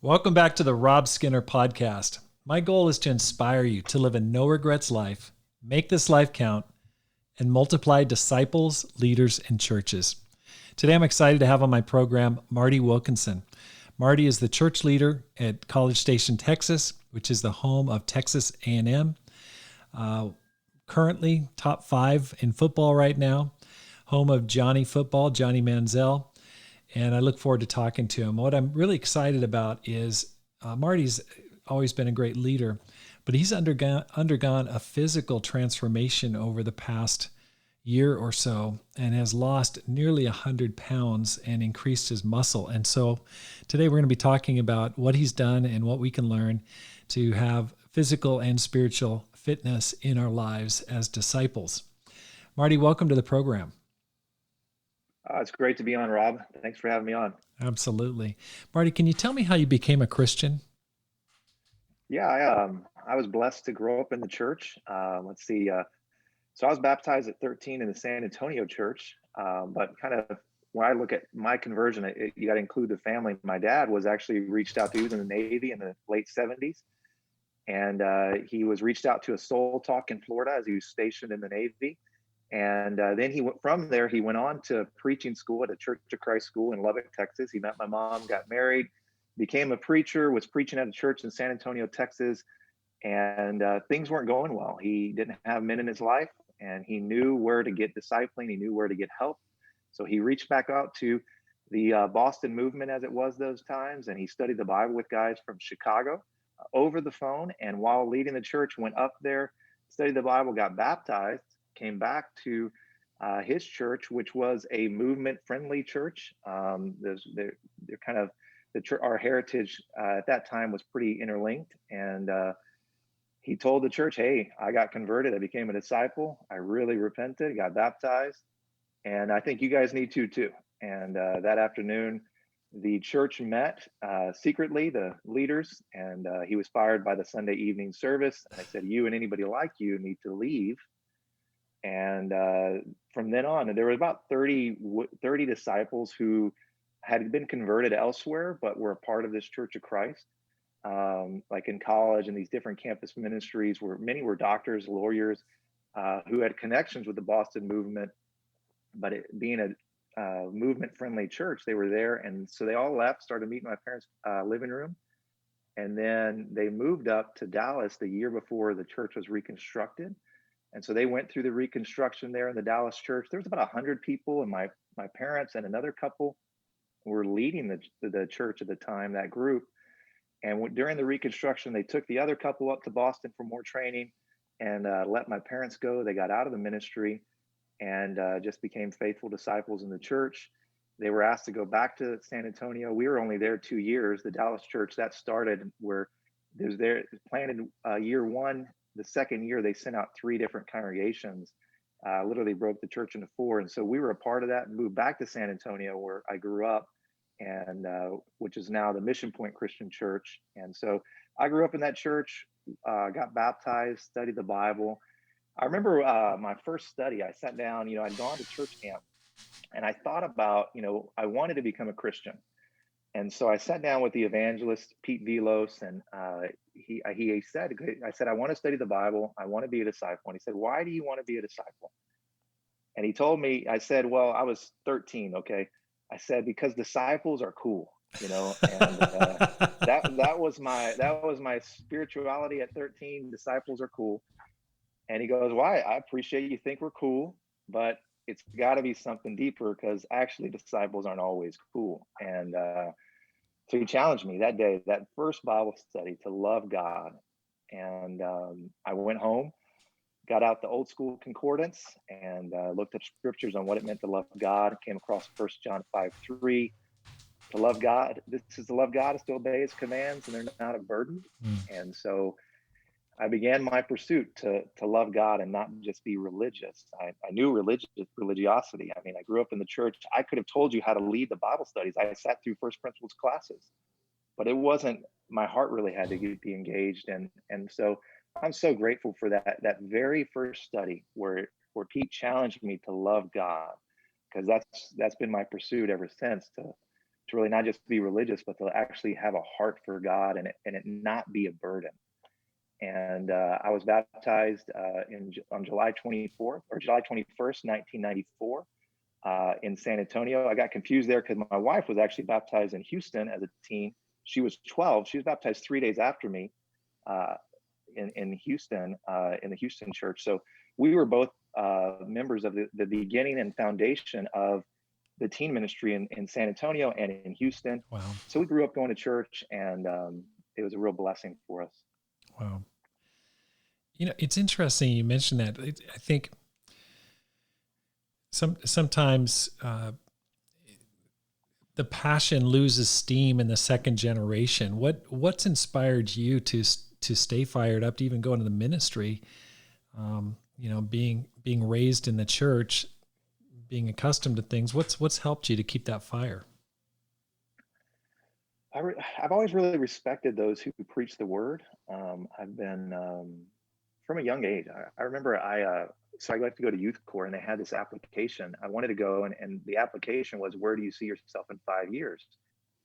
Welcome back to the Rob Skinner podcast. My goal is to inspire you to live a no regrets life, make this life count, and multiply disciples, leaders, and churches. Today I'm excited to have on my program Marty Wilkinson. Marty is the church leader at College Station, Texas, which is the home of Texas A&M. Currently top 5 in football right now, home of Johnny Football, Johnny Manziel. And I look forward to talking to him. What I'm really excited about is Marty's always been a great leader, but he's undergone a physical transformation over the past year or so and has lost nearly 100 pounds and increased his muscle. And so today we're going to be talking about what he's done and what we can learn to have physical and spiritual fitness in our lives as disciples. Marty, welcome to the program. It's great to be on, Rob. Thanks for having me on. Absolutely. Marty, can you tell me how you became a Christian? Yeah, I was blessed to grow up in the church. So I was baptized at 13 in the San Antonio church, but kind of when I look at my conversion, you got to include the family. My dad was actually reached out to, he was in the Navy in the late 70s. And he was reached out to a soul talk in Florida as he was stationed in the Navy. And then from there, he went on to preaching school at a Church of Christ school in Lubbock, Texas. He met my mom, got married, became a preacher, was preaching at a church in San Antonio, Texas. And things weren't going well. He didn't have men in his life, and he knew where to get discipling. He knew where to get help. So he reached back out to the Boston movement as it was those times. And he studied the Bible with guys from Chicago over the phone. And while leading the church, went up there, studied the Bible, got baptized, came back to his church, which was a movement-friendly church. They're kind of our heritage at that time was pretty interlinked, and he told the church, "Hey, I got converted. I became a disciple. I really repented, got baptized, and I think you guys need to too." And that afternoon, the church met secretly, the leaders, and he was fired by the Sunday evening service. And I said, "You and anybody like you need to leave." And from then on, there were about 30 disciples who had been converted elsewhere, but were a part of this Church of Christ, like in college and these different campus ministries, where many were doctors, lawyers, who had connections with the Boston movement. But it being a movement-friendly church, they were there. And so they all left, started meeting in my parents' living room. And then they moved up to Dallas the year before the church was reconstructed. And so they went through the reconstruction there in the Dallas church. There was about 100 people, and my parents and another couple were leading the church at the time, that group. And during the reconstruction, they took the other couple up to Boston for more training and let my parents go. They got out of the ministry and just became faithful disciples in the church. They were asked to go back to San Antonio. We were only there 2 years. The Dallas church, that started where there's planted year one. The second year, they sent out 3 different congregations, literally broke the church into 4. And so we were a part of that and moved back to San Antonio, where I grew up, and which is now the Mission Point Christian Church. And so I grew up in that church, got baptized, studied the Bible. I remember my first study, I sat down, I'd gone to church camp, and I thought about, I wanted to become a Christian. And so I sat down with the evangelist, Pete Velos, and he said, I said, "I want to study the Bible. I want to be a disciple." And he said, "Why do you want to be a disciple?" And he told me, I said, "Well, I was 13. Okay." I said, "Because disciples are cool, And that was my spirituality at 13. Disciples are cool. And he goes, "Why? I appreciate you think we're cool, but it's got to be something deeper, because actually disciples aren't always cool." And so he challenged me that day, that first Bible study, to love God. And I went home, got out the old school concordance, and looked up scriptures on what it meant to love God. Came across 1 John 5:3. To love God, this is to love God, is to obey his commands, and they're not a burden. And so I began my pursuit to love God and not just be religious. I knew religiosity. I mean, I grew up in the church. I could have told you how to lead the Bible studies. I sat through first principles classes, but it wasn't, my heart really had to be engaged. And so I'm so grateful for that very first study where Pete challenged me to love God, because that's been my pursuit ever since, to to really not just be religious, but to actually have a heart for God and it not be a burden. And I was baptized on July 24th or July 21st, 1994, in San Antonio. I got confused there because my wife was actually baptized in Houston as a teen. She was 12. She was baptized 3 days after me uh, in Houston, in the Houston church. So we were both members of the beginning and foundation of the teen ministry in San Antonio and in Houston. Wow. So we grew up going to church, and it was a real blessing for us. Wow. It's interesting you mentioned that. I think sometimes the passion loses steam in the second generation. What's inspired you to stay fired up to even go into the ministry? Being raised in the church, being accustomed to things. What's helped you to keep that fire? I've always really respected those who preach the word. I've been from a young age. I remember so I got to go to youth corps, and they had this application. I wanted to go, and the application was, where do you see yourself in 5 years?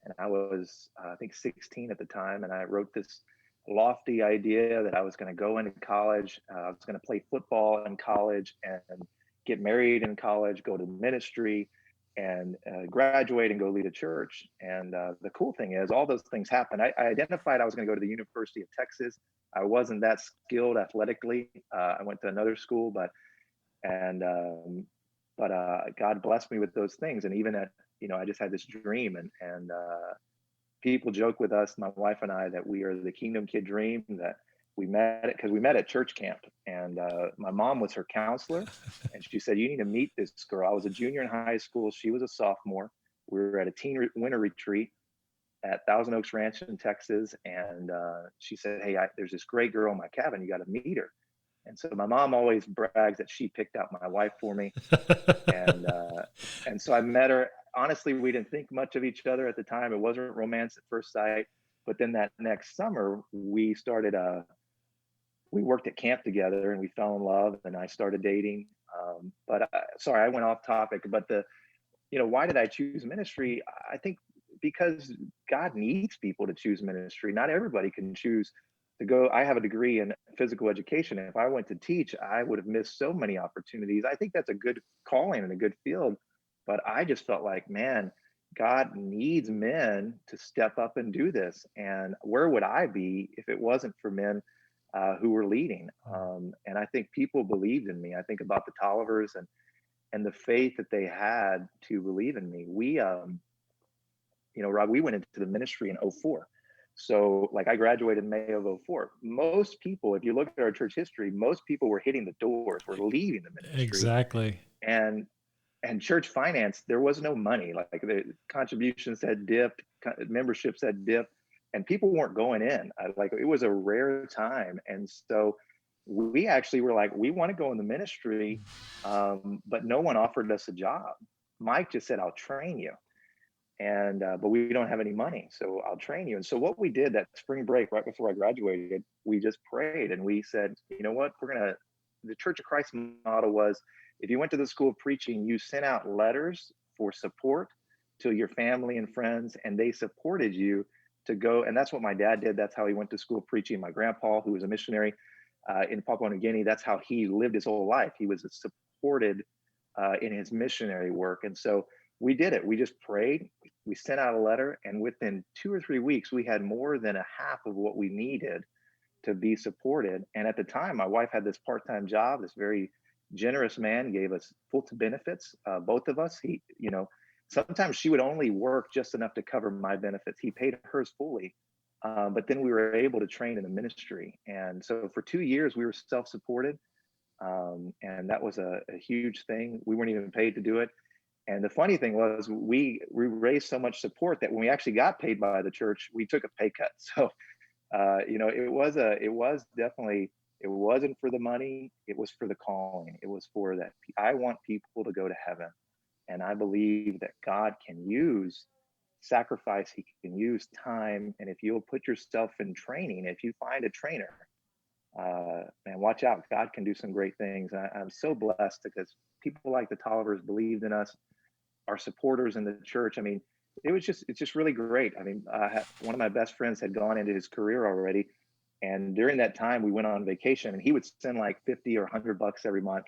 And I was, I think 16 at the time. And I wrote this lofty idea that I was going to go into college. I was going to play football in college and get married in college, go to ministry, and graduate and go lead a church. And the cool thing is, all those things happened. I identified I was going to go to the University of Texas. I wasn't that skilled athletically. I went to another school, but God blessed me with those things. And even I just had this dream, and people joke with us, my wife and I, that we are the Kingdom Kid Dream, that we met at church camp. And my mom was her counselor, and she said, you need to meet this girl. I was a junior in high school. She was a sophomore. We were at a teen winter retreat at Thousand Oaks Ranch in Texas. And she said, hey, there's this great girl in my cabin. You got to meet her. And so my mom always brags that she picked out my wife for me. And so I met her. Honestly, we didn't think much of each other at the time. It wasn't romance at first sight. But then that next summer, we worked at camp together, and we fell in love, and I started dating. Sorry, I went off topic, but why did I choose ministry? I think because God needs people to choose ministry. Not everybody can choose to go. I have a degree in physical education. If I went to teach, I would have missed so many opportunities. I think that's a good calling and a good field. But I just felt like, man, God needs men to step up and do this. And where would I be if it wasn't for men who were leading? And I think people believed in me. I think about the Tollivers and the faith that they had to believe in me. We, Rob, we went into the ministry in 2004. So like I graduated in May of 2004. Most people, if you look at our church history, most people were hitting the doors, were leaving the ministry. Exactly. And church finance, there was no money. Like the contributions had dipped, memberships had dipped, and people weren't going in. Like it was a rare time. And so we actually were like, we want to go in the ministry, but no one offered us a job. Mike just said, I'll train you. And but we don't have any money, so I'll train you. And so what we did that spring break right before I graduated, we just prayed, and we said, you know what, the Church of Christ model was, if you went to the school of preaching, you sent out letters for support to your family and friends, and they supported you to go. And that's what my dad did. That's how he went to school of preaching. My grandpa, who was a missionary in Papua New Guinea, that's how he lived his whole life. He was supported in his missionary work. And so we did it. We just prayed. We sent out a letter, and within 2 or 3 weeks, we had more than a half of what we needed to be supported. And at the time, my wife had this part-time job. This very generous man gave us full benefits, both of us. He, sometimes she would only work just enough to cover my benefits. He paid hers fully. But then we were able to train in the ministry. And so for 2 years, we were self-supported. And that was a huge thing. We weren't even paid to do it. And the funny thing was, we raised so much support that when we actually got paid by the church, we took a pay cut. So, it was definitely, it wasn't for the money. It was for the calling. It was for that. I want people to go to heaven. And I believe that God can use sacrifice. He can use time. And if you'll put yourself in training, if you find a trainer, man, watch out. God can do some great things. And I'm so blessed because people like the Tollivers believed in us, our supporters in the church. I mean, it's just really great. I mean, one of my best friends had gone into his career already, and during that time we went on vacation, and he would send like 50 or 100 bucks every month.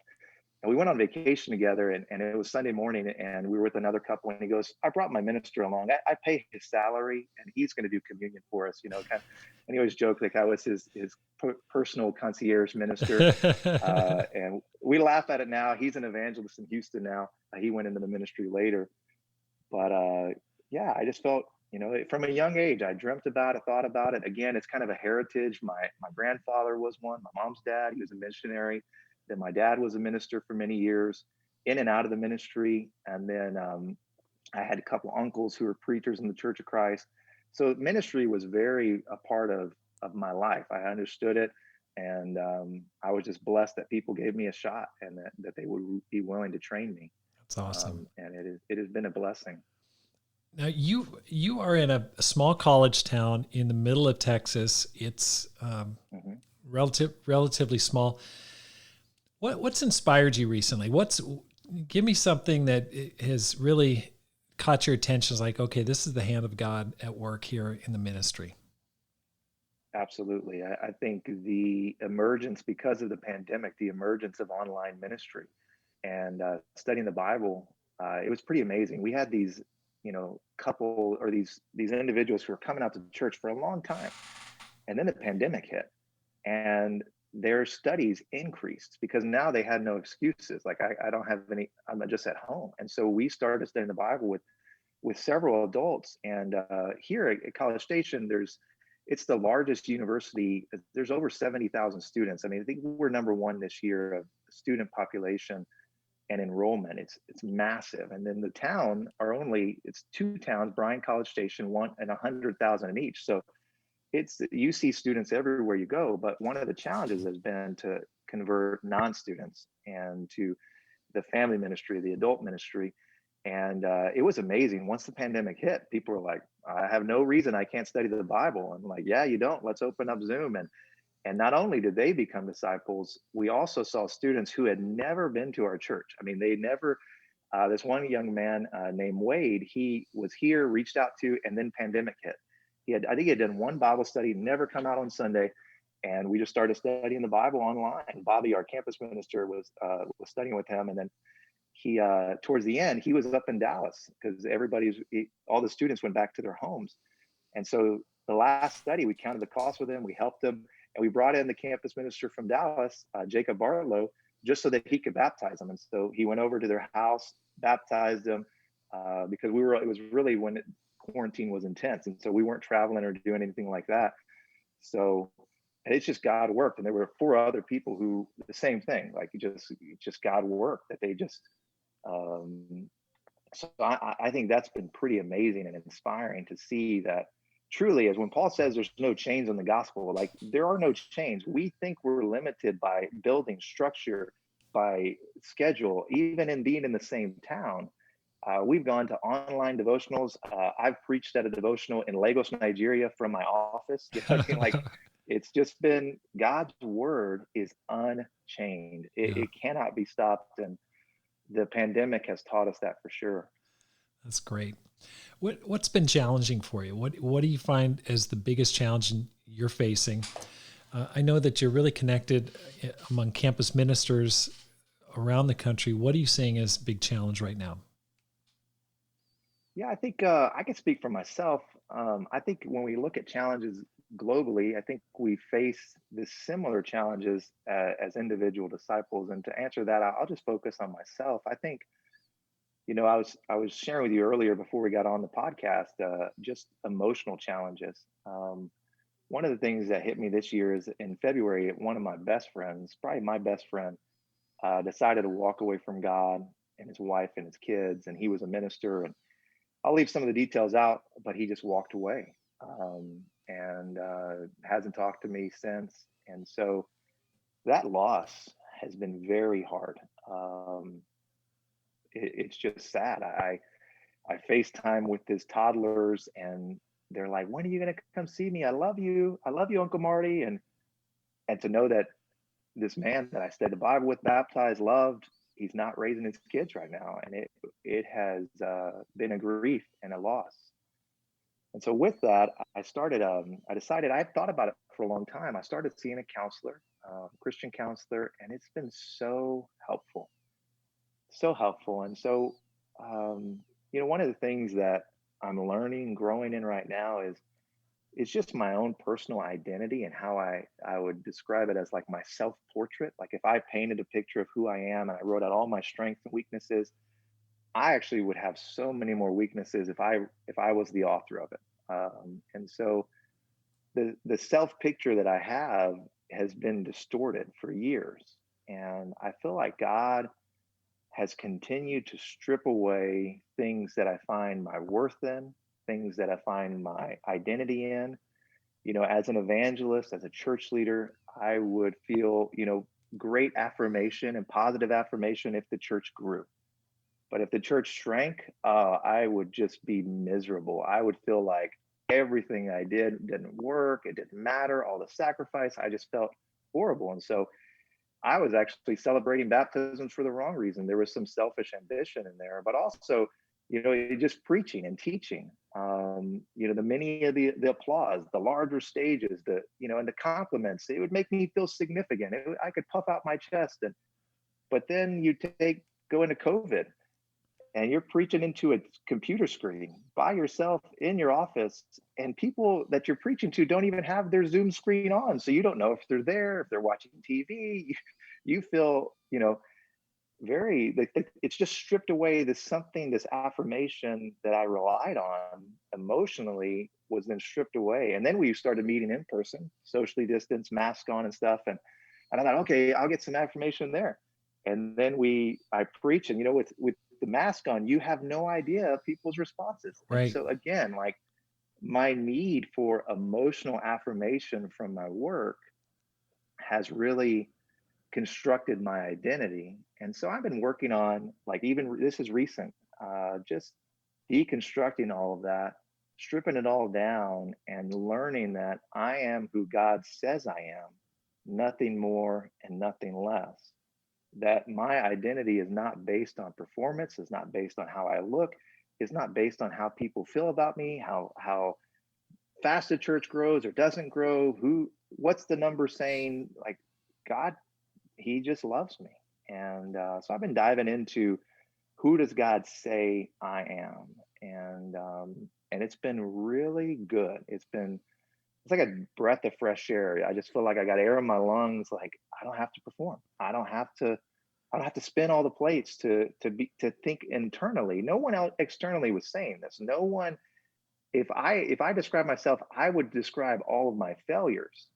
And we went on vacation together, and it was Sunday morning, and we were with another couple, and he goes, I brought my minister along. I pay his salary, and he's going to do communion for us, kind of. And he always joked like I was his personal concierge minister. And we laugh at it now. He's an evangelist in Houston now. He went into the ministry later. But yeah, I just felt, from a young age, I dreamt about it, thought about it. Again, it's kind of a heritage. My grandfather was one, my mom's dad, he was a missionary. Then my dad was a minister for many years, in and out of the ministry. And then I had a couple uncles who were preachers in the Church of Christ. So ministry was very a part of my life. I understood it. And I was just blessed that people gave me a shot, and that they would be willing to train me. That's awesome. And it has been a blessing. Now you are in a small college town in the middle of Texas. It's relatively small. What's inspired you recently? Give me something that has really caught your attention. It's like, okay, this is the hand of God at work here in the ministry. Absolutely. I think the emergence, because of the pandemic, the emergence of online ministry and studying the Bible, it was pretty amazing. We had these, couple or these individuals who were coming out to church for a long time, and then the pandemic hit, and their studies increased because now they had no excuses. Like I don't have any. I'm just at home, and so we started studying the Bible with several adults. And here at College Station, it's the largest university. There's over 70,000 students. I mean, I think we're number one this year of student population and enrollment. It's massive. And then the town it's two towns, Bryan, College Station, one and 100,000 in each. So you see students everywhere you go. But one of the challenges has been to convert non-students and to the family ministry, the adult ministry. And it was amazing. Once the pandemic hit, people were like, I have no reason I can't study the Bible. I'm like, yeah, you don't. Let's open up Zoom. And not only did they become disciples, we also saw students who had never been to our church. I mean, they never, this one young man named Wade, he was here, reached out to, and then pandemic hit. I think he had done one Bible study, never come out on Sunday. And we just started studying the Bible online. Bobby, our campus minister, was studying with him. And then he, towards the end, he was up in Dallas because all the students went back to their homes. And so the last study, we counted the cost with him, we helped him, and we brought in the campus minister from Dallas, Jacob Barlow, just so that he could baptize them. And so he went over to their house, baptized them, because it was really when quarantine was intense. And so we weren't traveling or doing anything like that. So it's just God worked. And there were 4 other people who, the same thing, like just God worked, that they just, so I think that's been pretty amazing and inspiring to see that truly, as when Paul says there's no chains in the gospel, like there are no chains. We think we're limited by building structure, by schedule, even in being in the same town. We've gone to online devotionals. I've preached at a devotional in Lagos, Nigeria from my office. It's just been, God's word is unchained. It cannot be stopped. And the pandemic has taught us that for sure. That's great. What's been challenging for you? What do you find as the biggest challenge you're facing? I know that you're really connected among campus ministers around the country. What are you seeing as a big challenge right now? Yeah, I think I can speak for myself. I think when we look at challenges globally, I think we face the similar challenges as individual disciples. And to answer that, I'll just focus on myself. I think, I was sharing with you earlier before we got on the podcast, just emotional challenges. One of the things that hit me this year is in February, one of my best friends, probably my best friend, decided to walk away from God and his wife and his kids. And he was a minister, and I'll leave some of the details out, but he just walked away and hasn't talked to me since. And so that loss has been very hard. It's just sad. I FaceTime with his toddlers, and they're like, when are you going to come see me? I love you, Uncle Marty. And to know that this man that I studied the Bible with, baptized, loved, he's not raising his kids right now, and it has been a grief and a loss. And so with that, I decided, I had thought about it for a long time. I started seeing a counselor, Christian counselor, and it's been so helpful, so helpful. And so, one of the things that I'm learning, growing in right now is it's just my own personal identity, and how I would describe it as like my self-portrait. Like if I painted a picture of who I am and I wrote out all my strengths and weaknesses, I actually would have so many more weaknesses if I was the author of it. And so the self picture that I have has been distorted for years, and I feel like God has continued to strip away things that I find my worth in, things that I find my identity in. As an evangelist, as a church leader, I would feel, great affirmation and positive affirmation if the church grew. But if the church shrank, I would just be miserable. I would feel like everything I did didn't work. It didn't matter. All the sacrifice, I just felt horrible. And so I was actually celebrating baptisms for the wrong reason. There was some selfish ambition in there, but also, just preaching and teaching. The many of the applause, the larger stages, and the compliments, it would make me feel significant. I could puff out my chest, but then go into COVID, and you're preaching into a computer screen by yourself in your office, and people that you're preaching to don't even have their Zoom screen on, so you don't know if they're there, if they're watching TV. You feel, very like it's just stripped away. This affirmation that I relied on emotionally was then stripped away. And then we started meeting in person, socially distanced, mask on and stuff, and I thought, okay, I'll get some affirmation there. And then I preach, and with the mask on, you have no idea people's responses. And Right. so again, like, my need for emotional affirmation from my work has really constructed my identity. And so I've been working on, like, even this is recent, just deconstructing all of that, stripping it all down, and learning that I am who God says I am, nothing more and nothing less. That my identity is not based on performance, is not based on how I look, is not based on how people feel about me, how fast the church grows or doesn't grow, what's the number saying. Like, God, he just loves me. And so I've been diving into, who does God say I am? And it's been really good. It's like a breath of fresh air. I just feel like I got air in my lungs. Like, I don't have to perform. I don't have to spin all the plates to think internally. No one else externally was saying this. No one. If I describe myself, I would describe all of my failures.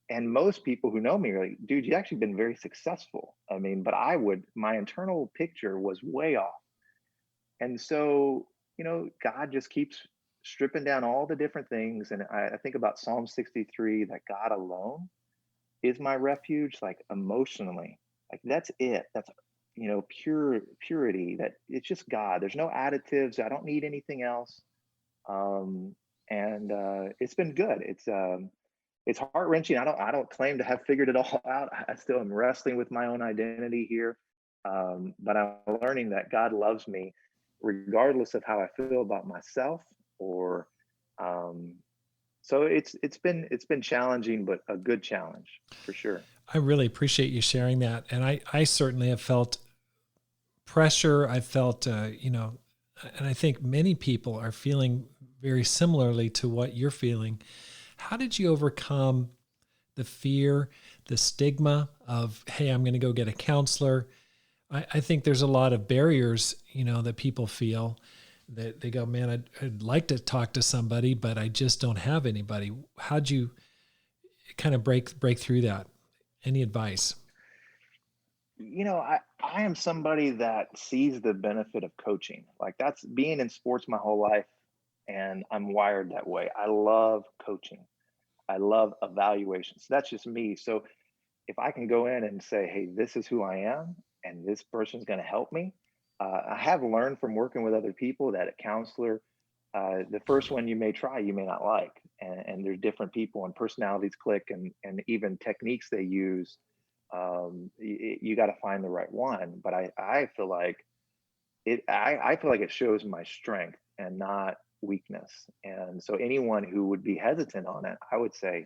And most people who know me are like, dude, you've actually been very successful. I mean, but my internal picture was way off. And so, God just keeps stripping down all the different things. And I think about Psalm 63, that God alone is my refuge, like, emotionally. Like, that's it. That's, purity, that it's just God. There's no additives. I don't need anything else. And it's been good. It's heart wrenching. I don't claim to have figured it all out. I still am wrestling with my own identity here. But I'm learning that God loves me regardless of how I feel about myself. Or so it's been challenging, but a good challenge for sure. I really appreciate you sharing that. And I certainly have felt pressure. I felt, and I think many people are feeling very similarly to what you're feeling. How did you overcome the fear, the stigma of, hey, I'm going to go get a counselor? I think there's a lot of barriers, that people feel, that they go, man, I'd like to talk to somebody, but I just don't have anybody. How'd you kind of break through that? Any advice? I am somebody that sees the benefit of coaching. Like, that's being in sports my whole life, and I'm wired that way. I love coaching. I love evaluations. That's just me. So if I can go in and say, hey, this is who I am, and this person's going to help me. I have learned from working with other people that a counselor, the first one you may try, you may not like. And there's different people, and personalities click, and even techniques they use You got to find the right one. But I feel like I feel like it shows my strength and not weakness. And so anyone who would be hesitant on it, I would say,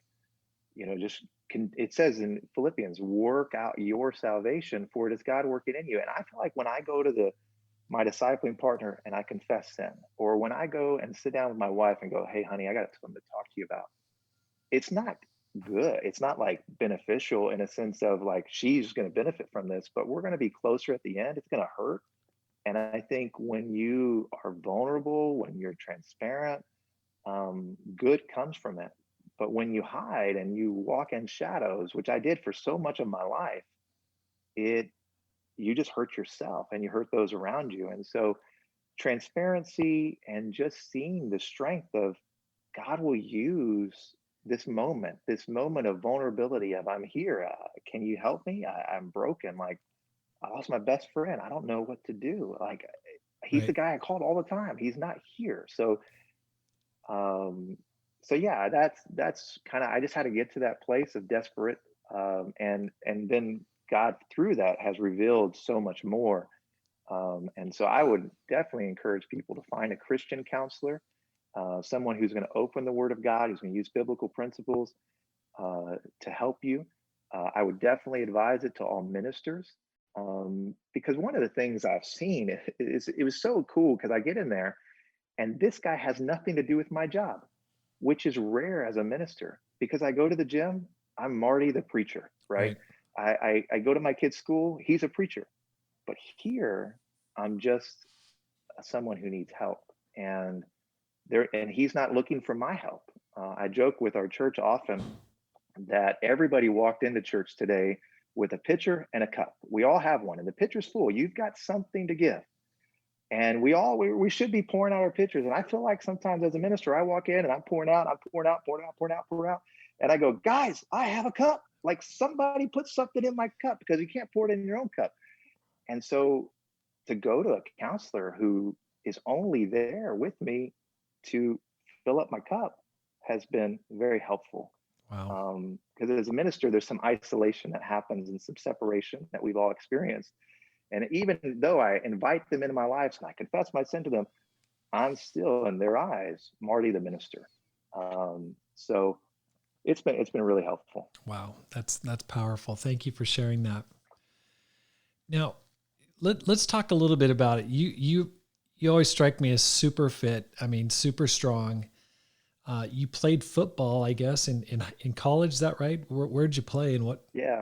just it says in Philippians, work out your salvation, for it is God working in you. And I feel like when I go to my discipling partner and I confess sin, or when I go and sit down with my wife and go, hey, honey, I got something to talk to you about, it's not good. It's not like beneficial in a sense of like she's going to benefit from this, but we're going to be closer at the end. It's going to hurt. And I think when you are vulnerable, when you're transparent, good comes from it. But when you hide and you walk in shadows, which I did for so much of my life, it you just hurt yourself and you hurt those around you. And so transparency and just seeing the strength of God will use this moment of vulnerability of I'm here. Can you help me? I'm broken. Like I lost my best friend. I don't know what to do. Like he's the Right. guy I called all the time. He's not here. Um, so yeah, that's kind of I just had to get to that place of desperate, and then God through that has revealed so much more. And so I would definitely encourage people to find a Christian counselor, someone who's going to open the Word of God, who's going to use biblical principles to help you. I would definitely advise it to all ministers, because one of the things I've seen is it was so cool because I get in there and this guy has nothing to do with my job, which is rare as a minister because I go to the gym, I'm Marty the preacher, right? Right. I go to my kid's school, he's a preacher. But here, I'm just someone who needs help. And he's not looking for my help. I joke with our church often that everybody walked into church today with a pitcher and a cup. We all have one, and the pitcher's full. You've got something to give. And we should be pouring out our pitchers. And I feel like sometimes as a minister, I walk in and I'm pouring out, pouring out. And I go, guys, I have a cup. Like somebody put something in my cup because you can't pour it in your own cup. And so to go to a counselor who is only there with me to fill up my cup has been very helpful. Wow. Because as a minister, there's some isolation that happens and some separation that we've all experienced. And even though I invite them into my lives and I confess my sin to them, I'm still in their eyes, Marty the minister. So it's been really helpful. Wow. That's powerful. Thank you for sharing that. Now, let's talk a little bit about it. You always strike me as super fit. I mean, super strong. You played football, I guess, in college. Is that right? Where'd you play and what? Yeah,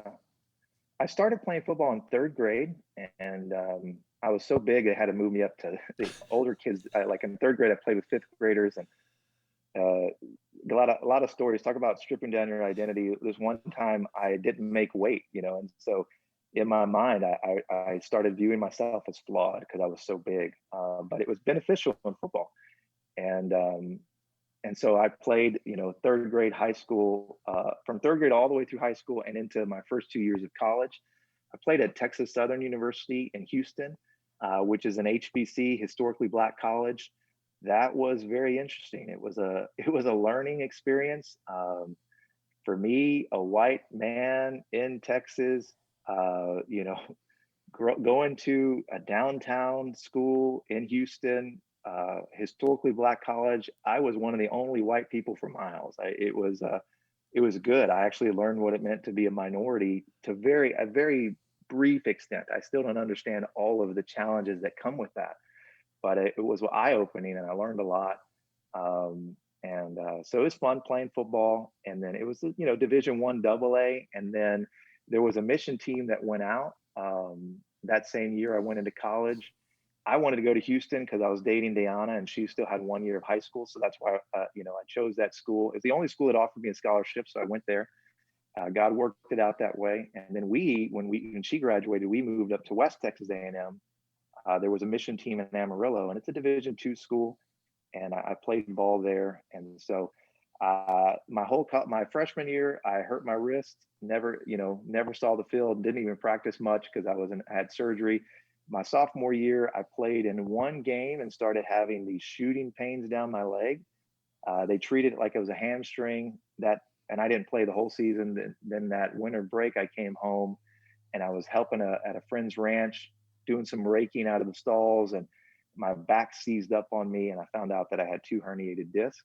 I started playing football in third grade, and I was so big they had to move me up to the older kids. Like in third grade, I played with fifth graders, and uh, a lot of stories. Talk about stripping down your identity. There's one time I didn't make weight, and so in my mind, I started viewing myself as flawed because I was so big. But it was beneficial in football, and um, and so I played, third grade, high school, from third grade all the way through high school and into my first 2 years of college. I played at Texas Southern University in Houston, which is an HBC, historically Black college. That was very interesting. It was a learning experience for me, a white man in Texas. Uh, you know, going to a downtown school in Houston, historically Black college. I was one of the only white people for miles. It was good. I actually learned what it meant to be a minority to a very brief extent. I still don't understand all of the challenges that come with that, but it was eye opening, and I learned a lot. And so it was fun playing football. And then it was, Division 1 AA, and then there was a mission team that went out. That same year I went into college. I wanted to go to Houston because I was dating Diana and she still had 1 year of high school. So that's why, I chose that school. It's the only school that offered me a scholarship. So I went there. God worked it out that way. And then when she graduated, we moved up to West Texas A&M. There was a mission team in Amarillo, and it's a Division 2 school. And I played ball there. And so my freshman year, I hurt my wrist. Never saw the field. Didn't even practice much because I had surgery. My sophomore year, I played in one game and started having these shooting pains down my leg. They treated it like it was a hamstring. And I didn't play the whole season. Then that winter break, I came home. and I was helping at a friend's ranch, doing some raking out of the stalls, and my back seized up on me, and I found out that I had 2 herniated discs.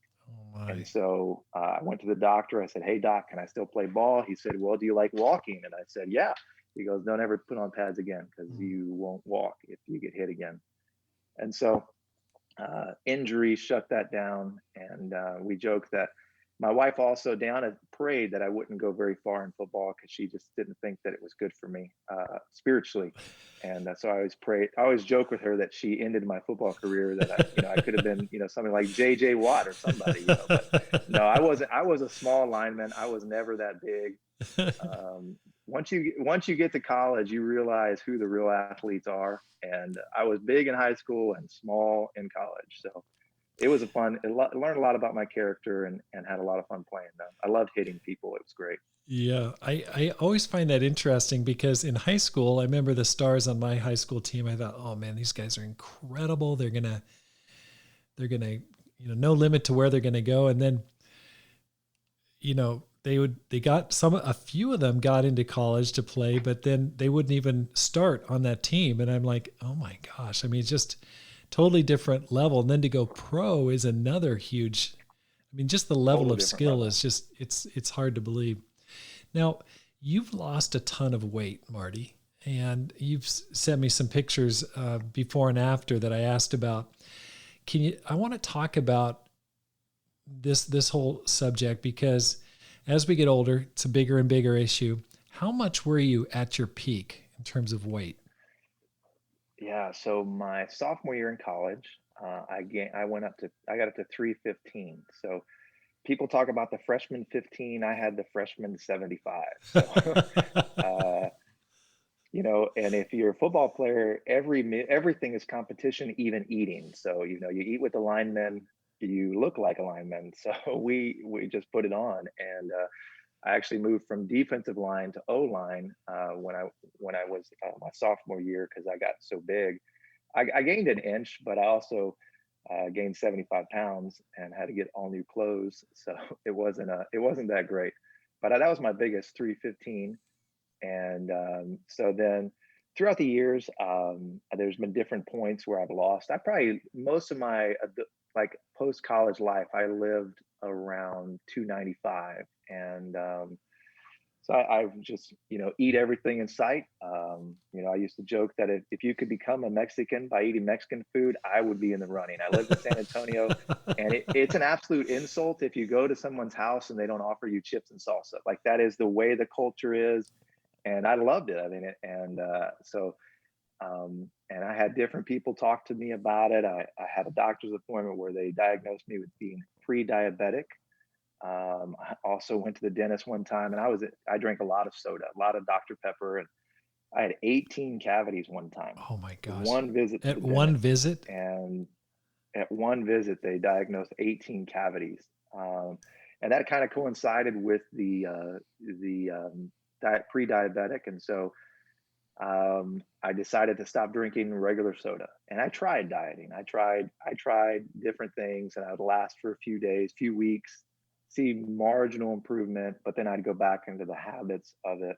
Oh And my. so I went to the doctor. I said, "Hey doc, can I still play ball?" He said, "Well, do you like walking?" And I said, "Yeah." He goes, "Don't ever put on pads again because Mm. you won't walk if you get hit again." And so injury shut that down. And we joke that my wife also, Deanna, prayed that I wouldn't go very far in football because she just didn't think that it was good for me spiritually. And so I always pray, I always joke with her that she ended my football career, that I could have been, something like JJ Watt or somebody, but no, I was a small lineman. I was never that big. Um, once you get to college, you realize who the real athletes are. And I was big in high school and small in college, so it was a fun. Learned a lot about my character, and had a lot of fun playing them. I loved hitting people. It was great. Yeah, I always find that interesting because in high school, I remember the stars on my high school team. I thought, oh man, these guys are incredible. They're gonna, no limit to where they're gonna go. And then, they got a few of them got into college to play, but then they wouldn't even start on that team. And I'm like, oh my gosh, I mean, it's just totally different level. And then to go pro is another huge, I mean, just the level Total of different skill level. is just, it's hard to believe. Now, you've lost a ton of weight, Marty, and you've sent me some pictures before and after that I asked about. I want to talk about this whole subject because as we get older, it's a bigger and bigger issue. How much were you at your peak in terms of weight? Yeah. So my sophomore year in college, I got up to 315. So people talk about the freshman 15. I had the freshman 75. So uh, and if you're a football player, everything is competition, even eating. So you eat with the linemen, you look like a lineman. So we just put it on. And I actually moved from defensive line to O line when I was my sophomore year because I got so big. I gained an inch, but I also gained 75 pounds and had to get all new clothes. So it wasn't that great. But that was my biggest 315. And so then throughout the years, there's been different points where I've lost. I probably most of my like post college life, I lived around 295. And so I've just, eat everything in sight. I used to joke that if you could become a Mexican by eating Mexican food, I would be in the running. I lived in San Antonio, and it's an absolute insult if you go to someone's house and they don't offer you chips and salsa. Like that is the way the culture is, and I loved it. I mean, and I had different people talk to me about it. I had a doctor's appointment where they diagnosed me with being pre-diabetic. I also went to the dentist one time, and I drank a lot of soda, a lot of Dr. Pepper, and I had 18 cavities one time. Oh my gosh. One visit to At the one dentist, visit? and at one visit they diagnosed 18 cavities, and that kind of coincided with the pre-diabetic, and so I decided to stop drinking regular soda. And I tried dieting. I tried different things, and I would last for a few days, few weeks, see marginal improvement, but then I'd go back into the habits of it.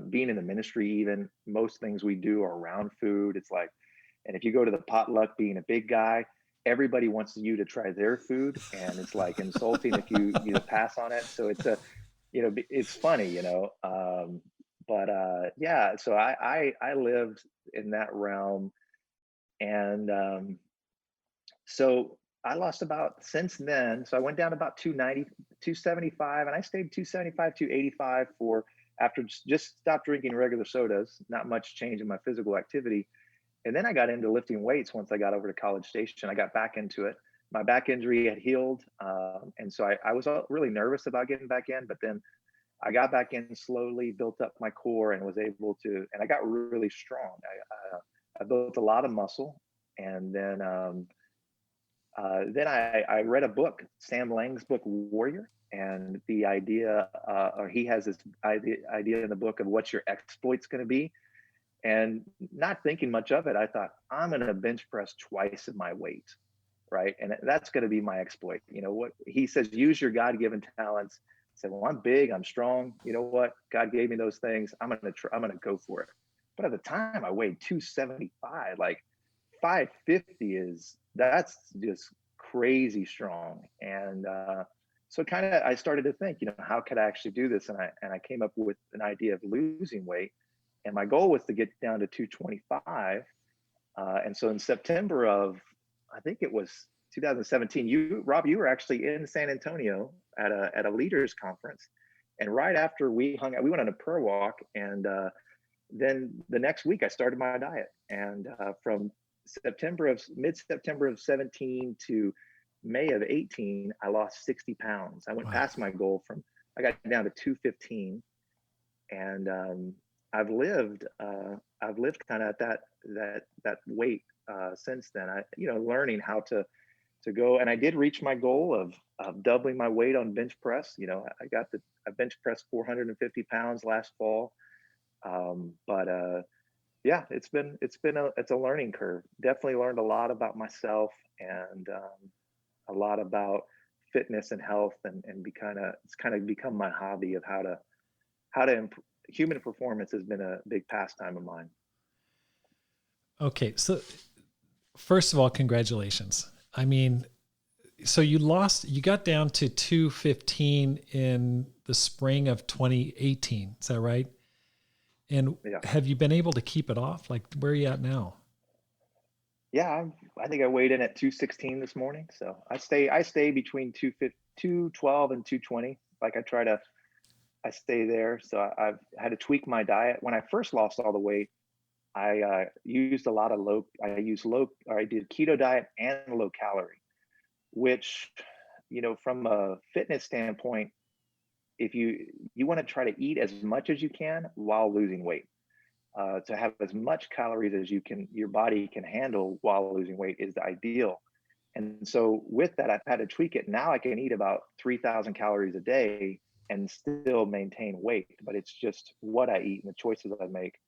Being in the ministry, even most things we do are around food. It's like, and if you go to the potluck, being a big guy, everybody wants you to try their food, and it's like insulting if you pass on it. So it's funny, but yeah, so I lived in that realm. And so I lost about since then. So I went down about 290, 275, and I stayed 275, 285 for after just stopped drinking regular sodas, not much change in my physical activity. And then I got into lifting weights once I got over to College Station. I got back into it. My back injury had healed. And so I was really nervous about getting back in, but then I got back in slowly, built up my core, and was able to, and I got really strong. I built a lot of muscle. And then I read a book, Sam Lang's book, Warrior. And the idea, or he has this idea in the book of what your exploit's going to be. And not thinking much of it, I thought, I'm going to bench press twice of my weight, right? And that's going to be my exploit. What he says, use your God given talents said, well, I'm big, I'm strong. You know what? God gave me those things. I'm going to go for it. But at the time I weighed 275, like 550 that's just crazy strong. And, so kind of, I started to think, how could I actually do this? And I came up with an idea of losing weight. And my goal was to get down to 225. And so in September of, I think it was 2017, Rob, you were actually in San Antonio at a leaders conference. And right after we hung out, we went on a prayer walk. And then the next week I started my diet. And from mid-September of 17 to May of 18, I lost 60 pounds. I went Wow. past my goal I got down to 215. And I've lived kind of at that weight since then. Learning how to go, and I did reach my goal of doubling my weight on bench press. I bench pressed 450 pounds last fall. But yeah, it's a learning curve. Definitely learned a lot about myself, and a lot about fitness and health, and it's kind of become my hobby of how to improve. Human performance has been a big pastime of mine. Okay. So first of all, congratulations. I mean, so you got down to 215 in the spring of 2018. Is that right? And Yeah. have you been able to keep it off? Like, where are you at now? Yeah, I think I weighed in at 216 this morning. So I stay between 212 and 220. Like I stay there. So I've had to tweak my diet. When I first lost all the weight, I used a lot of I did keto diet and low calorie, which, from a fitness standpoint, if you want to try to eat as much as you can while losing weight, to have as much calories as your body can handle while losing weight is the ideal. And so with that, I've had to tweak it. Now I can eat about 3,000 calories a day and still maintain weight, but it's just what I eat and the choices I make.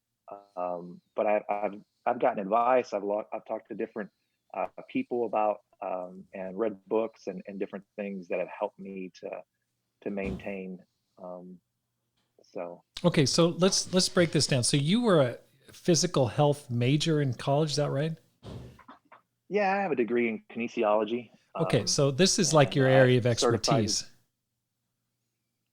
But I've gotten advice. I've talked to different people about, and read books and different things that have helped me to maintain. So Okay, so let's break this down. So you were a physical health major in college, is that right? yeah, I have a degree in kinesiology. Okay, so this is like And your area of certified expertise.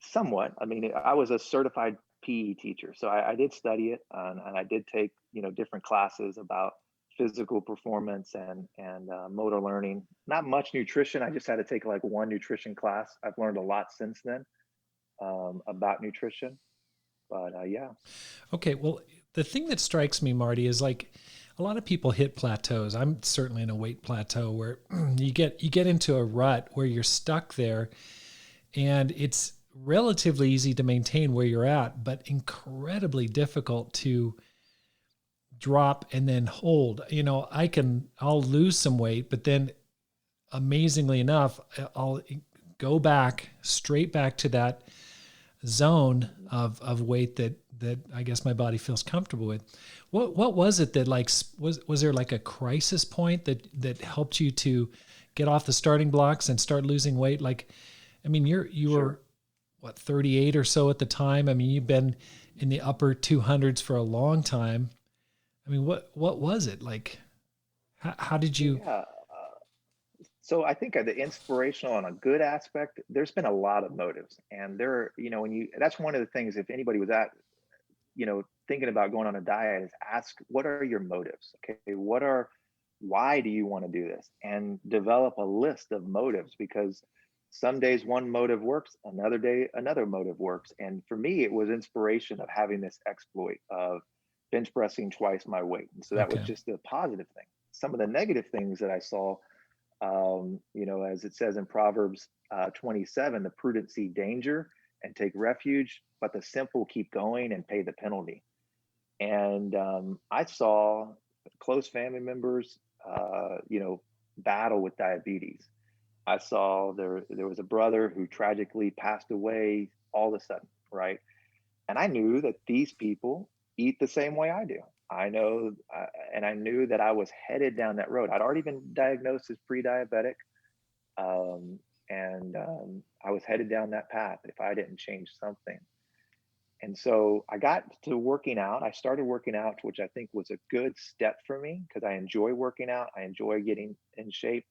somewhat. I mean, I was a certified PE teacher, so I did study it, and I did take different classes about physical performance and motor learning. Not much nutrition. I just had to take like one nutrition class. I've learned a lot since then about nutrition. But yeah. Okay, well, the thing that strikes me, Marty, is like a lot of people hit plateaus. I'm certainly in a weight plateau where you get into a rut where you're stuck there, and it's relatively easy to maintain where you're at, but incredibly difficult to drop and then hold. I'll lose some weight, but then amazingly enough, I'll go straight back to that zone of weight that I guess my body feels comfortable with. What was it that was there like a crisis point that helped you to get off the starting blocks and start losing weight? Like, I mean, you Sure. were what, 38 or so at the time. I mean, you've been in the upper 200s for a long time. I mean, what was it like? How did you? Yeah. So I think the inspirational on a good aspect, there's been a lot of motives, and that's one of the things. If anybody was thinking about going on a diet, is ask, what are your motives? Okay, why do you want to do this? And develop a list of motives, because some days one motive works, another day another motive works. And for me, it was inspiration of having this exploit of bench pressing twice my weight. And so that was Okay. just a positive thing. Some of the negative things that I saw, as it says in Proverbs 27, the prudent see danger and take refuge, but the simple keep going and pay the penalty. And I saw close family members, battle with diabetes. I saw there was a brother who tragically passed away all of a sudden, right? And I knew that these people eat the same way I do. I know, and I knew that I was headed down that road. I'd already been diagnosed as pre-diabetic, and I was headed down that path if I didn't change something. And so I got to working out. I started working out, which I think was a good step for me because I enjoy working out. I enjoy getting in shape.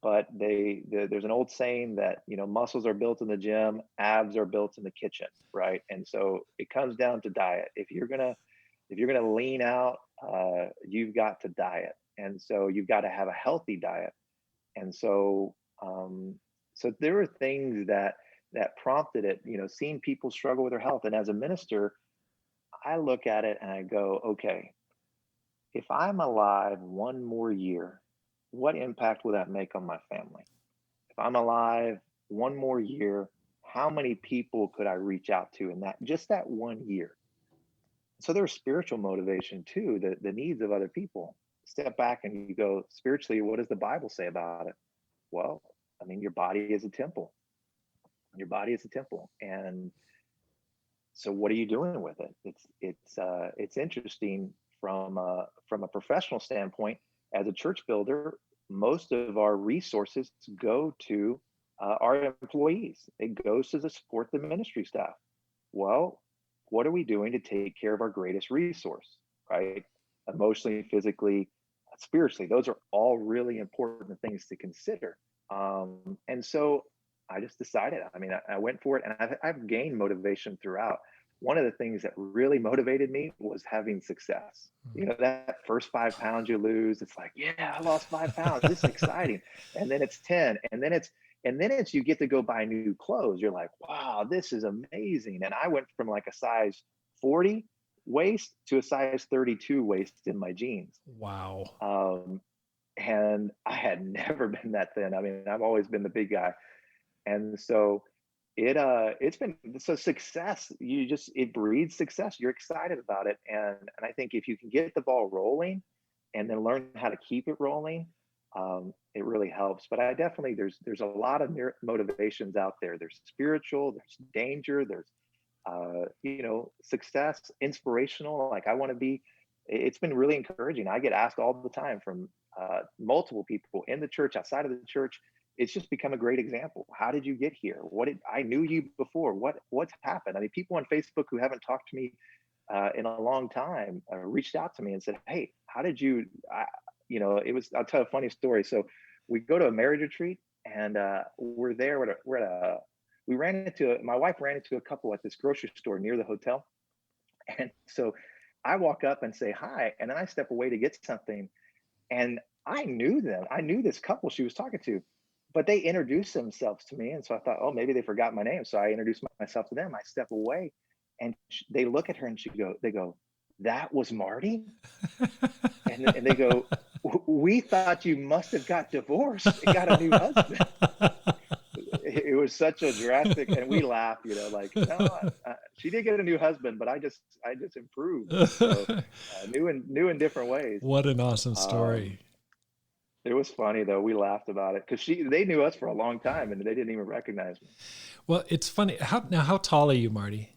But there's an old saying that, muscles are built in the gym, abs are built in the kitchen, right? And so it comes down to diet. If you're gonna lean out, you've got to diet, and so you've got to have a healthy diet. And so there were things that prompted it, seeing people struggle with their health. And as a minister, I look at it and I go, okay, if I'm alive one more year, what impact will that make on my family? If I'm alive one more year, how many people could I reach out to in that 1 year? So there's spiritual motivation too, the needs of other people. Step back and you go, spiritually, what does the Bible say about it? Well, I mean, your body is a temple. Your body is a temple. And so what are you doing with it? It's interesting from a professional standpoint. As a church builder, most of our resources go to our employees. It goes to support the ministry staff. Well, what are we doing to take care of our greatest resource, right? Emotionally, physically, spiritually. Those are all really important things to consider. And so I just decided, I mean, I went for it, and I've gained motivation throughout. One of the things that really motivated me was having success. That first 5 pounds you lose, it's like, yeah, I lost 5 pounds. This is exciting. And then it's 10. And then it's you get to go buy new clothes. You're like, wow, this is amazing. And I went from like a size 40 waist to a size 32 waist in my jeans. Wow. And I had never been that thin. I mean, I've always been the big guy. And so it's been so success. It breeds success. You're excited about it. And I think if you can get the ball rolling and then learn how to keep it rolling, it really helps. But I definitely, there's a lot of motivations out there. There's spiritual, there's danger, there's success, inspirational. Like I want to be. It's been really encouraging. I get asked all the time from multiple people in the church, outside of the church. It's just become a great example. How did you get here? I knew you before. What's happened? I mean, people on Facebook who haven't talked to me in a long time reached out to me and said, "Hey, how did you?" I'll tell a funny story. So we go to a marriage retreat, and we're there. My wife ran into a couple at this grocery store near the hotel, and so I walk up and say hi, and then I step away to get something, and I knew them. I knew this couple she was talking to, but they introduced themselves to me. And so I thought, oh, maybe they forgot my name. So I introduced myself to them. I step away, and they look at her and they go, "That was Marty?" And they go, "We thought you must have got divorced and got a new husband." It was such a drastic, and we laugh, like, no, she did get a new husband, but I just improved. So new in different ways. What an awesome story. It was funny though. We laughed about it because they knew us for a long time and they didn't even recognize me. Well, it's funny. How tall are you, Marty?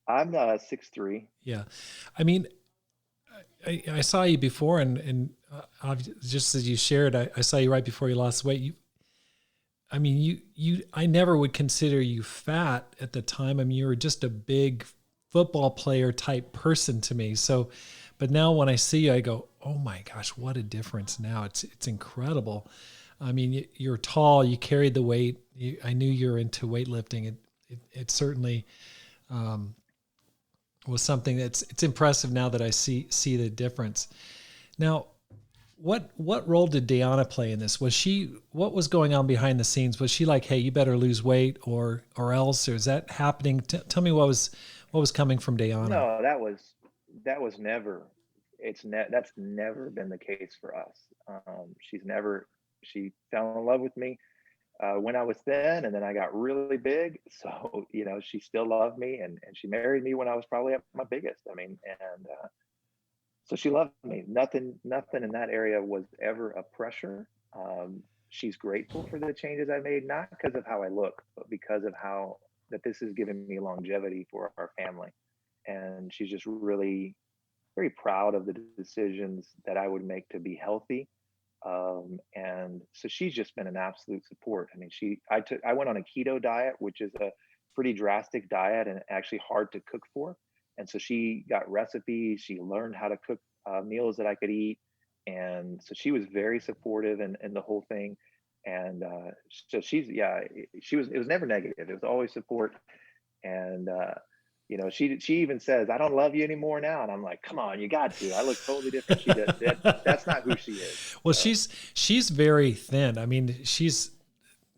I'm 6'3". Yeah. I mean, I saw you before, and just as you shared, I saw you right before you lost weight. I never would consider you fat at the time. I mean, you were just a big football player type person to me. So, but now when I see you, I go, oh my gosh, what a difference now. It's incredible. I mean, you're tall, you carried the weight. I knew you were into weightlifting. It certainly was something it's impressive now that I see the difference. Now, what role did Deanna play in this? What was going on behind the scenes? Was she like, hey, you better lose weight or else? Or is that happening? Tell me what was coming from Deanna. No, that was never. That's never been the case for us. She fell in love with me when I was thin, and then I got really big. So, she still loved me, and she married me when I was probably at my biggest. I mean, and so she loved me. Nothing in that area was ever a pressure. She's grateful for the changes I made, not because of how I look, but because of that this has given me longevity for our family. And she's just really very proud of the decisions that I would make to be healthy And so she's just been an absolute support. I mean, I went on a keto diet, which is a pretty drastic diet and actually hard to cook for. And so she got recipes, she learned how to cook meals that I could eat. And so she was very supportive in the whole thing. And so it was never negative. It was always support. And, she even says, "I don't love you anymore now." And I'm like, "Come on, you got to. I look totally different." That's not who she is. Well, So, she's very thin. I mean, she's,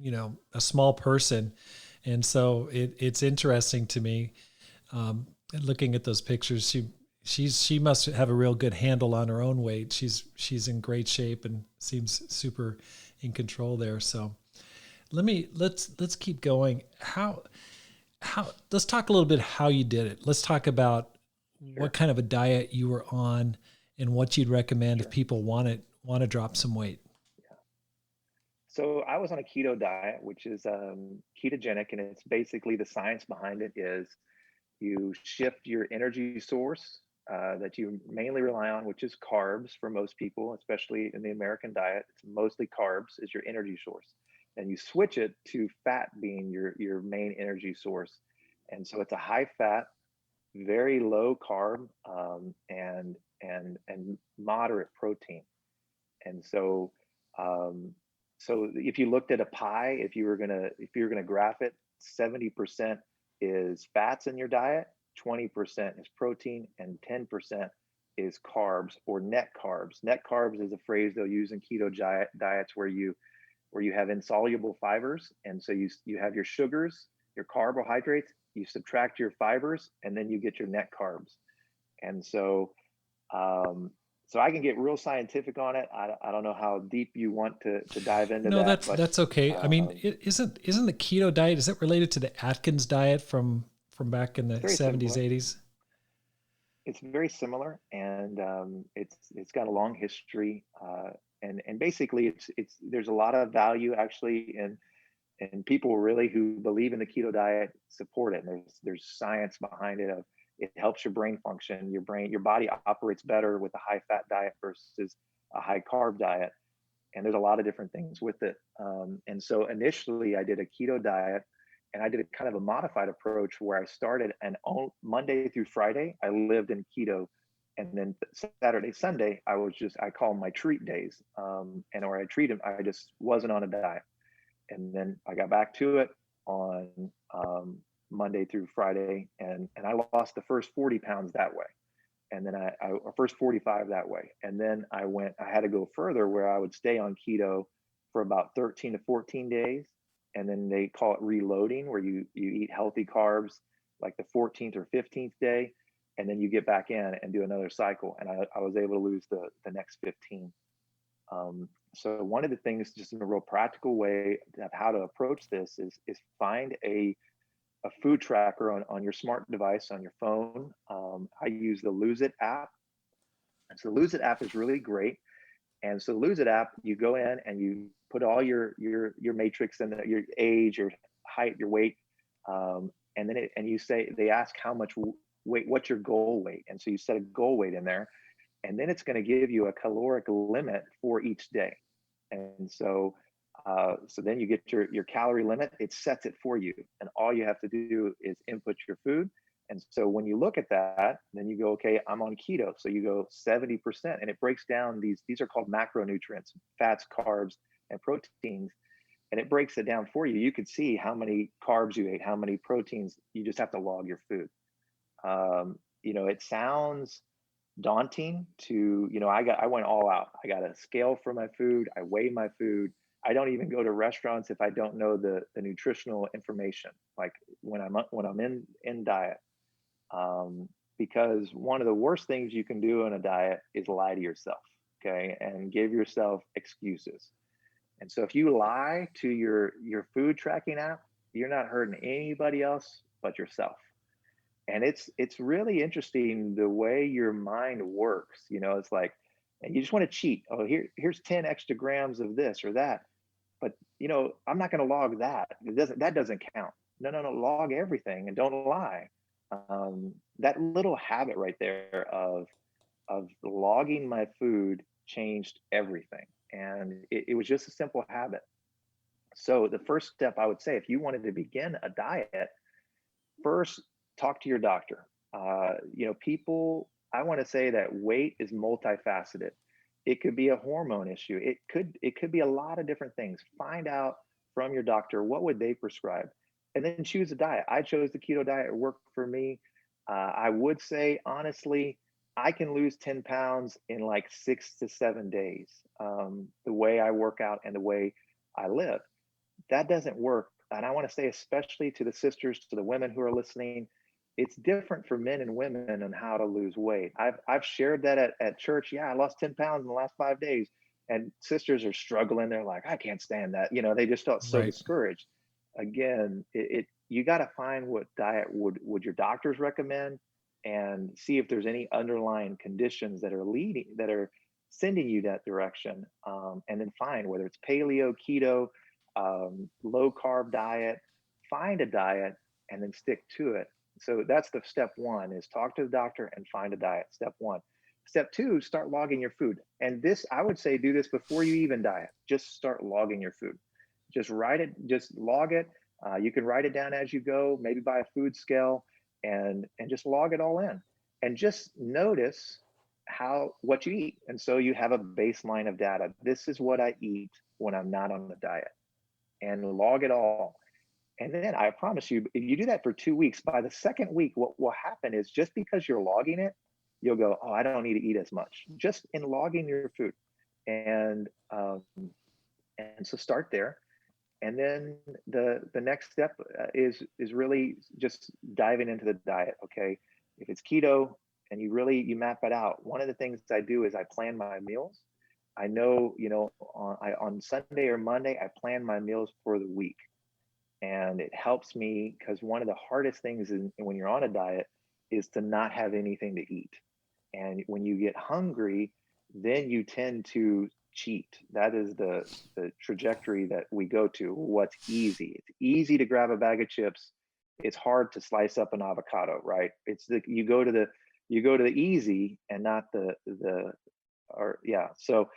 a small person. And so it's interesting to me, looking at those pictures. She must have a real good handle on her own weight. She's in great shape and seems super in control there. So let's keep going. Let's talk a little bit how you did it. Let's talk about sure. what kind of a diet you were on and what you'd recommend Sure. if people want to drop some weight. So I was on a keto diet, which is ketogenic, and it's basically the science behind it is you shift your energy source that you mainly rely on, which is carbs for most people, especially in the American diet. It's mostly carbs is your energy source, and you switch it to fat being your main energy source. And so it's a high fat, very low carb, and moderate protein. And so if you looked at a pie, if you were gonna graph it, 70% is fats in your diet, 20% is protein, and 10% is carbs or net carbs. Net carbs is a phrase they'll use in keto diets where you have insoluble fibers, and so you have your sugars, your carbohydrates, you subtract your fibers, and then you get your net carbs. And um, so I can get real scientific on it. I don't know how deep you want to dive into No, that, but that's okay. I mean, um, isn't the keto diet, is it related to the Atkins diet from back in the it's very 70s, similar. 80s? It's very similar, and it's got a long history. And basically, it's there's a lot of value actually and people really who believe in the keto diet support it. And there's science behind it. Of it helps your brain function. Your body operates better with a high fat diet versus a high carb diet. And there's a lot of different things with it. And so initially, I did a keto diet, and I did a kind of a modified approach where I started and on Monday through Friday I lived in keto, and then Saturday, Sunday I call them my treat days, and or I treat them. I just wasn't on a diet, and then I got back to it on Monday through Friday, and I lost the first 40 pounds that way, and then or first 45 that way, and then I had to go further where I would stay on keto for about 13 to 14 days, and then they call it reloading, where you eat healthy carbs like the 14th or 15th day, and then you get back in and do another cycle, and I was able to lose the next 15. So one of the things, just in a real practical way of how to approach this, is find a food tracker on your smart device on your phone. I use the Lose It app, and so the Lose It app is really great. And so the Lose It app, you go in and you put all your matrix and your age, your height, your weight, and then you say they ask how much weight, what's your goal weight, and so you set a goal weight in there, and then it's going to give you a caloric limit for each day. And so then you get your calorie limit. It sets it for you, and all you have to do is input your food. And so when you look at that, then you go, okay, I'm on keto. So you go 70%, and it breaks down these are called macronutrients, fats, carbs, and proteins. And it breaks it down for you. You could see how many carbs you ate, how many proteins. You just have to log your food. It sounds daunting to, I went all out. I got a scale for my food. I weigh my food. I don't even go to restaurants if I don't know the nutritional information, like when I'm in diet. Because one of the worst things you can do in a diet is lie to yourself, okay, and give yourself excuses. And so if you lie to your food tracking app, you're not hurting anybody else but yourself. And it's really interesting the way your mind works. It's like, and you just want to cheat. Oh, here's 10 extra grams of this or that. But I'm not going to log that. That doesn't count. No, no, no. Log everything and don't lie. That little habit right there of logging my food changed everything. And it was just a simple habit. So the first step I would say, if you wanted to begin a diet, first talk to your doctor. People, I want to say that weight is multifaceted. It could be a hormone issue. It could be a lot of different things. Find out from your doctor what would they prescribe, and then choose a diet. I chose the keto diet. It worked for me. I would say honestly, I can lose 10 pounds in like 6 to 7 days. The way I work out and the way I live, that doesn't work. And I want to say, especially to the sisters, to the women who are listening, it's different for men and women on how to lose weight. I've shared that at church. Yeah, I lost 10 pounds in the last 5 days. And sisters are struggling. They're like, I can't stand that. They just felt so Right. discouraged. Again, you got to find what diet would your doctors recommend, and see if there's any underlying conditions that are sending you that direction. And then find whether it's paleo, keto, low carb diet, find a diet and then stick to it. So that's the step one, is talk to the doctor and find a diet. Step one. Step two, start logging your food. And this, I would say, do this before you even diet. Just start logging your food. Just write it, just log it. You can write it down as you go, maybe buy a food scale, and just log it all in. And just notice what you eat. And so you have a baseline of data. This is what I eat when I'm not on the diet, and log it all. And then I promise you, if you do that for 2 weeks, by the second week, what will happen is, just because you're logging it, you'll go, oh, I don't need to eat as much, just in logging your food. And so start there. And then the next step is really just diving into the diet. Okay, if it's keto and you map it out, one of the things I do is I plan my meals. I know, on Sunday or Monday, I plan my meals for the week. And it helps me, because one of the hardest things when you're on a diet is to not have anything to eat. And when you get hungry, then you tend to cheat. That is the trajectory that we go to. What's easy? It's easy to grab a bag of chips. It's hard to slice up an avocado, right? You go to the easy and not so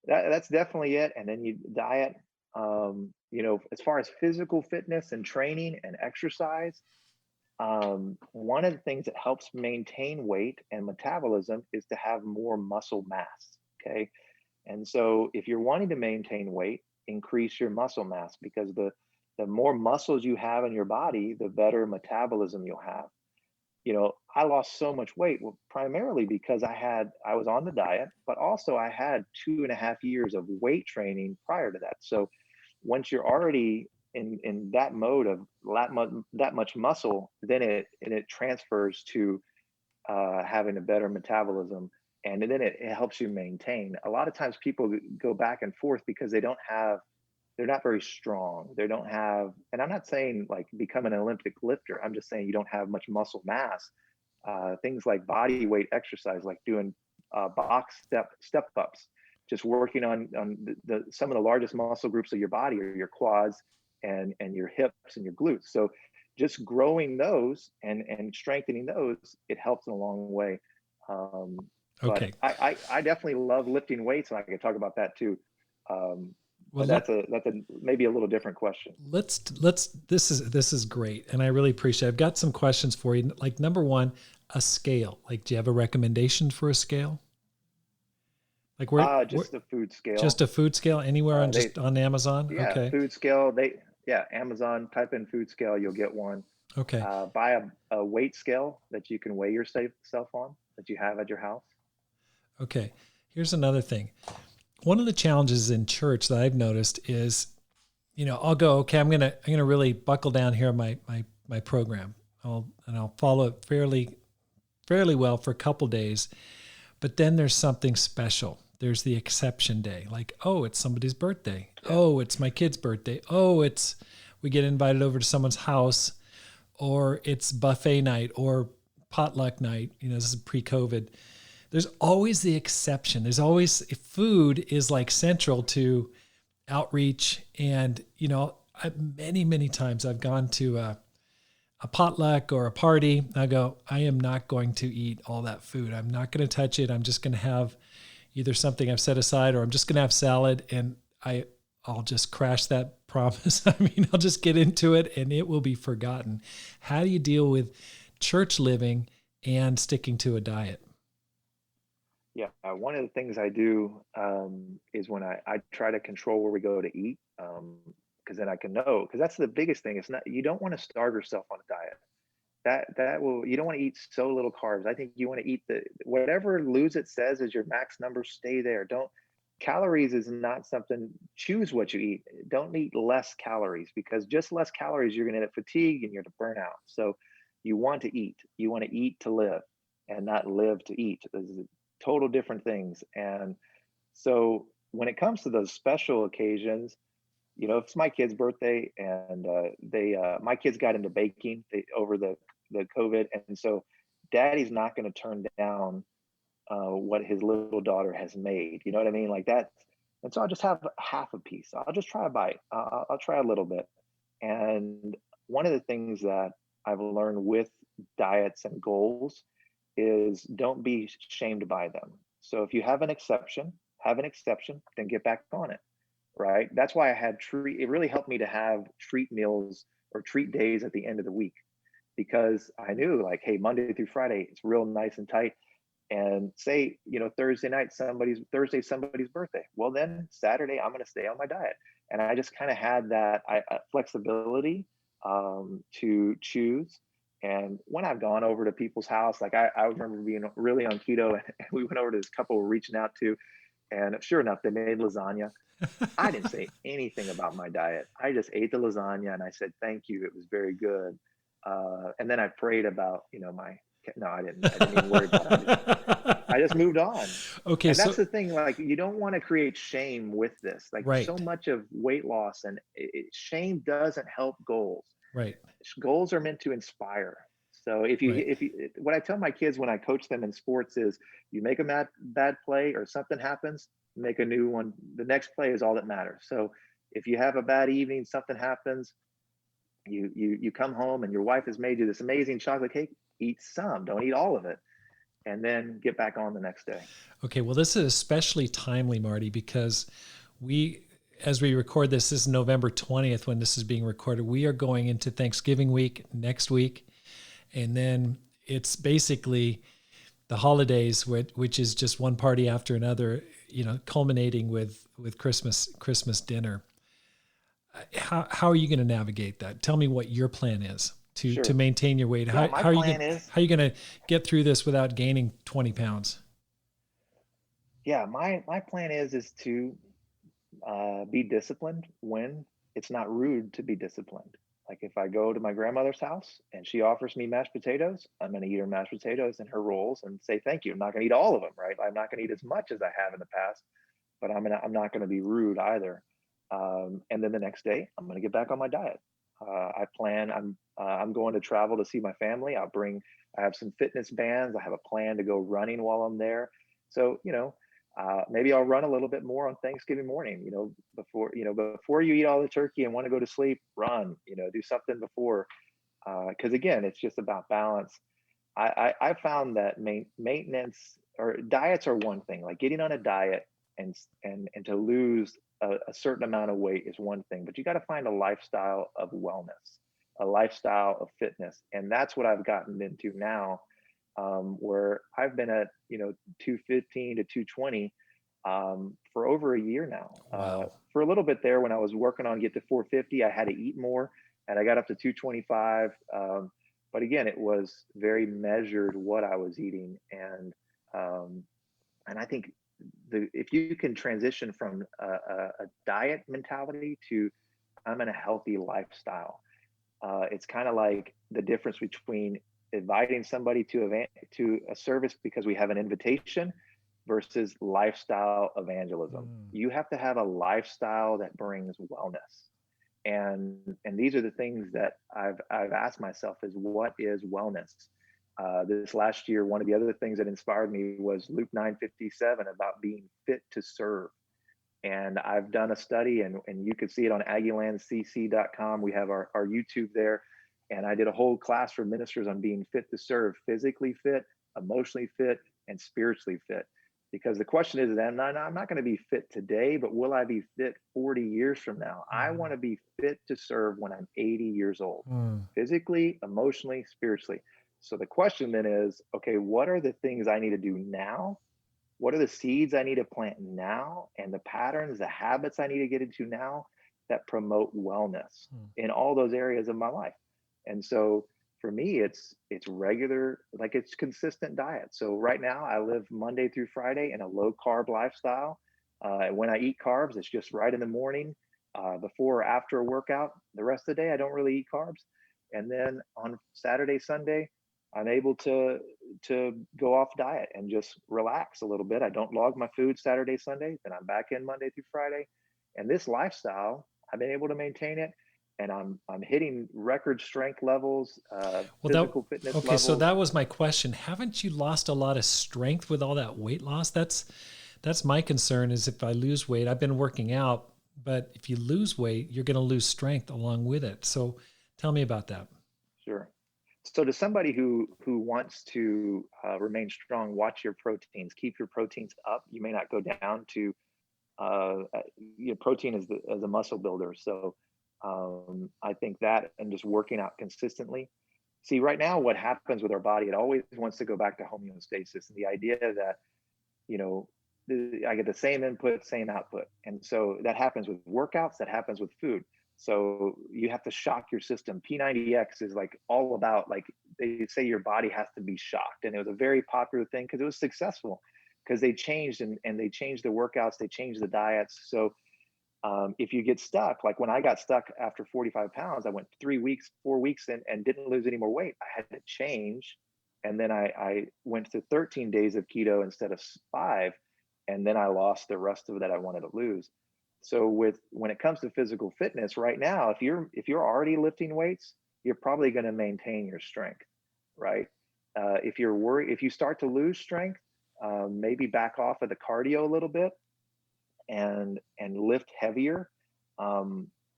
that's definitely it. And then you diet. As far as physical fitness and training and exercise, one of the things that helps maintain weight and metabolism is to have more muscle mass. Okay. And so if you're wanting to maintain weight, increase your muscle mass, because the more muscles you have in your body, the better metabolism you'll have. I lost so much weight, primarily because I was on the diet, but also I had 2.5 years of weight training prior to that. So once you're already in that mode of that much muscle, then it transfers to having a better metabolism, and then it helps you maintain. A lot of times people go back and forth because they're not very strong. They don't have, and I'm not saying like become an Olympic lifter. I'm just saying you don't have much muscle mass. Things like body weight exercise, like doing box step ups, just working on some of the largest muscle groups of your body are your quads and your hips and your glutes. So just growing those and strengthening those, it helps in a long way. Okay. But I definitely love lifting weights, and I can talk about that too. Well, that's a maybe a little different question. This is great, and I really appreciate it. I've got some questions for you. Like, number one, a scale. Like, do you have a recommendation for a scale? Like, just a food scale. Just a food scale anywhere on Amazon? Yeah, okay. Food scale. Amazon, type in food scale, you'll get one. Okay. Buy a weight scale that you can weigh yourself on, that you have at your house. Okay. Here's another thing. One of the challenges in church that I've noticed is, I'll go, okay, I'm gonna really buckle down here on my program. I'll follow it fairly well for a couple days, but then there's something special. There's the exception day, like, oh, it's somebody's birthday. Yeah. Oh, it's my kid's birthday. Oh, we get invited over to someone's house, or it's buffet night or potluck night. This is pre-COVID. There's always the exception. There's always, food is like central to outreach. And, many times I've gone to a potluck or a party. I go, I am not going to eat all that food. I'm not going to touch it. I'm just going to have, either something I've set aside or I'm just going to have salad, and I'll just crash that promise. I mean, I'll just get into it and it will be forgotten. How do you deal with church living and sticking to a diet? Yeah, one of the things I do is when I try to control where we go to eat, because then I can know. Because that's the biggest thing. It's not, you don't want to starve yourself on a diet. That will, you don't want to eat so little carbs. I think you want to eat the whatever lose it says is your max number. Stay there. Don't calories is not something. Choose what you eat. Don't eat less calories, because just less calories you're going to end up fatigue and you're going to burn out. So you want to eat. You want to eat to live, and not live to eat. Those are total different things. And so when it comes to those special occasions, if it's my kid's birthday and my kids got into baking over the COVID, and so Daddy's not going to turn down what his little daughter has made. You know what I mean? Like that. And so I'll just have half a piece. I'll just try a bite. I'll try a little bit. And one of the things that I've learned with diets and goals is don't be shamed by them. So if you have an exception, then get back on it. Right. That's why I had it really helped me to have treat meals or treat days at the end of the week, because I knew, like, hey, Monday through Friday, it's real nice and tight. And say, Thursday, somebody's birthday. Well, then Saturday, I'm going to stay on my diet. And I just kind of had that flexibility to choose. And when I've gone over to people's house, like I remember being really on keto, and we went over to this couple we're reaching out to, and sure enough, they made lasagna. I didn't say anything about my diet. I just ate the lasagna and I said, thank you. It was very good. And then I prayed about, no, I didn't even worry about it. I just moved on. Okay. And So, that's the thing, like, you don't want to create shame with this. Like, so right, much of weight loss and shame doesn't help goals. right, Goals are meant to inspire. So right. what I tell my kids when I coach them in sports is, you make a bad play or something happens, make a new one. The next play is all that matters. So if you have a bad evening, something happens, you come home and your wife has made you this amazing chocolate cake, eat some, don't eat all of it, and then get back on the next day. Okay. Well, this is especially timely, Marty, because as we record this is November 20th when this is being recorded. We are going into Thanksgiving week next week. And then it's basically the holidays, which is just one party after another, culminating with Christmas dinner. How are you going to navigate that? Tell me what your plan is to Sure. maintain your weight. Yeah, my plan is, how are you going to get through this without gaining 20 pounds? yeah, my plan is to be disciplined when it's not rude to be disciplined. Like, if I go to my grandmother's house and she offers me mashed potatoes, I'm going to eat her mashed potatoes and her rolls and say thank you. I'm not going to eat all of them, right? I'm not going to eat as much as I have in the past, but I'm not going to be rude either. And then the next day, I'm going to get back on my diet. I'm going to travel to see my family. I have some fitness bands. I have a plan to go running while I'm there. So, maybe I'll run a little bit more on Thanksgiving morning, before you eat all the turkey and want to go to sleep, run, do something before. Cause again, it's just about balance. I found that maintenance or diets are one thing, like getting on a diet and to lose a certain amount of weight is one thing, but you got to find a lifestyle of wellness, a lifestyle of fitness. And that's what I've gotten into now, where I've been at, 215 to 220 for over a year now. Wow. For a little bit there, when I was working on get to 450, I had to eat more, and I got up to 225. But again, it was very measured what I was eating, and I think if you can transition from a diet mentality to I'm in a healthy lifestyle, it's kind of like the difference between inviting somebody to a service because we have an invitation versus lifestyle evangelism. You have to have a lifestyle that brings wellness. And these are the things that I've asked myself is, what is wellness? This last year, one of the other things that inspired me was Luke 9:57 about being fit to serve. And I've done a study, and you can see it on aggielandcc.com. We have our YouTube there. And I did a whole class for ministers on being fit to serve, physically fit, emotionally fit, and spiritually fit. Because the question is, I'm not going to be fit today, but will I be fit 40 years from now? I want to be fit to serve when I'm 80 years old, Mm. physically, emotionally, spiritually. So the question then is, okay, what are the things I need to do now? What are the seeds I need to plant now? And the patterns, the habits I need to get into now that promote wellness Mm. in all those areas of my life. And so for me, it's regular, like it's consistent diet. So right now I live Monday through Friday in a low carb lifestyle. When I eat carbs, it's just right in the morning, before or after a workout. The rest of the day, I don't really eat carbs. And then on Saturday, Sunday, I'm able to go off diet and just relax a little bit. I don't log my food Saturday, Sunday, then I'm back in Monday through Friday. And this lifestyle, I've been able to maintain it, and I'm hitting record strength levels, Well, physical fitness okay, so levels. that was my question. Haven't you lost a lot of strength with all that weight loss? That's my concern is if I lose weight, I've been working out, but if you lose weight, you're going to lose strength along with it. So tell me about that. Sure. So to somebody who wants to remain strong, watch your proteins, keep your proteins up. You may not go down to your protein as a muscle builder. So I think that, and just working out consistently. See, right now, what happens with our body, it always wants to go back to homeostasis, and the idea that, you know, I get the same input, same output. And so that happens with workouts, that happens with food. So you have to shock your system. P90X is like all about, like, they say your body has to be shocked. And it was a very popular thing because it was successful, because they changed, and they changed the workouts, they changed the diets. So if you get stuck, like when I got stuck after 45 pounds, I went 3 weeks, 4 weeks, and didn't lose any more weight. I had to change. And then I went to 13 days of keto instead of 5. And then I lost the rest of that I wanted to lose. So when it comes to physical fitness right now, if you're already lifting weights, you're probably going to maintain your strength, right? If you're worried, if you start to lose strength, maybe back off of the cardio a little bit and lift heavier.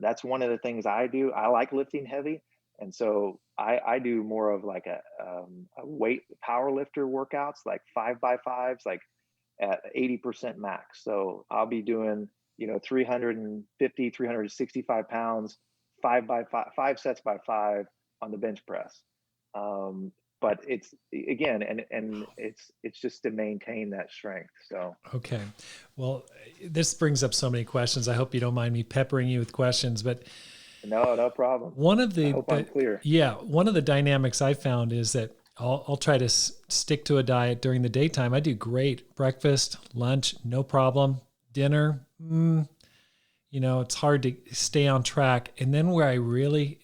That's one of the things I do. I like lifting heavy, and so I do more of like a weight power lifter workouts, like 5x5s, like at 80% max. So I'll be doing 350, 365 pounds, 5x5, 5 sets by 5 on the bench press. But it's, again, and it's just to maintain that strength. So Okay. Well, this brings up so many questions. I hope you don't mind me peppering you with questions, but no problem. one of I hope I'm clear. one of the dynamics I found is that I'll try to stick to a diet during the daytime. I do great breakfast, lunch, no problem. Dinner, it's hard to stay on track. And then where I really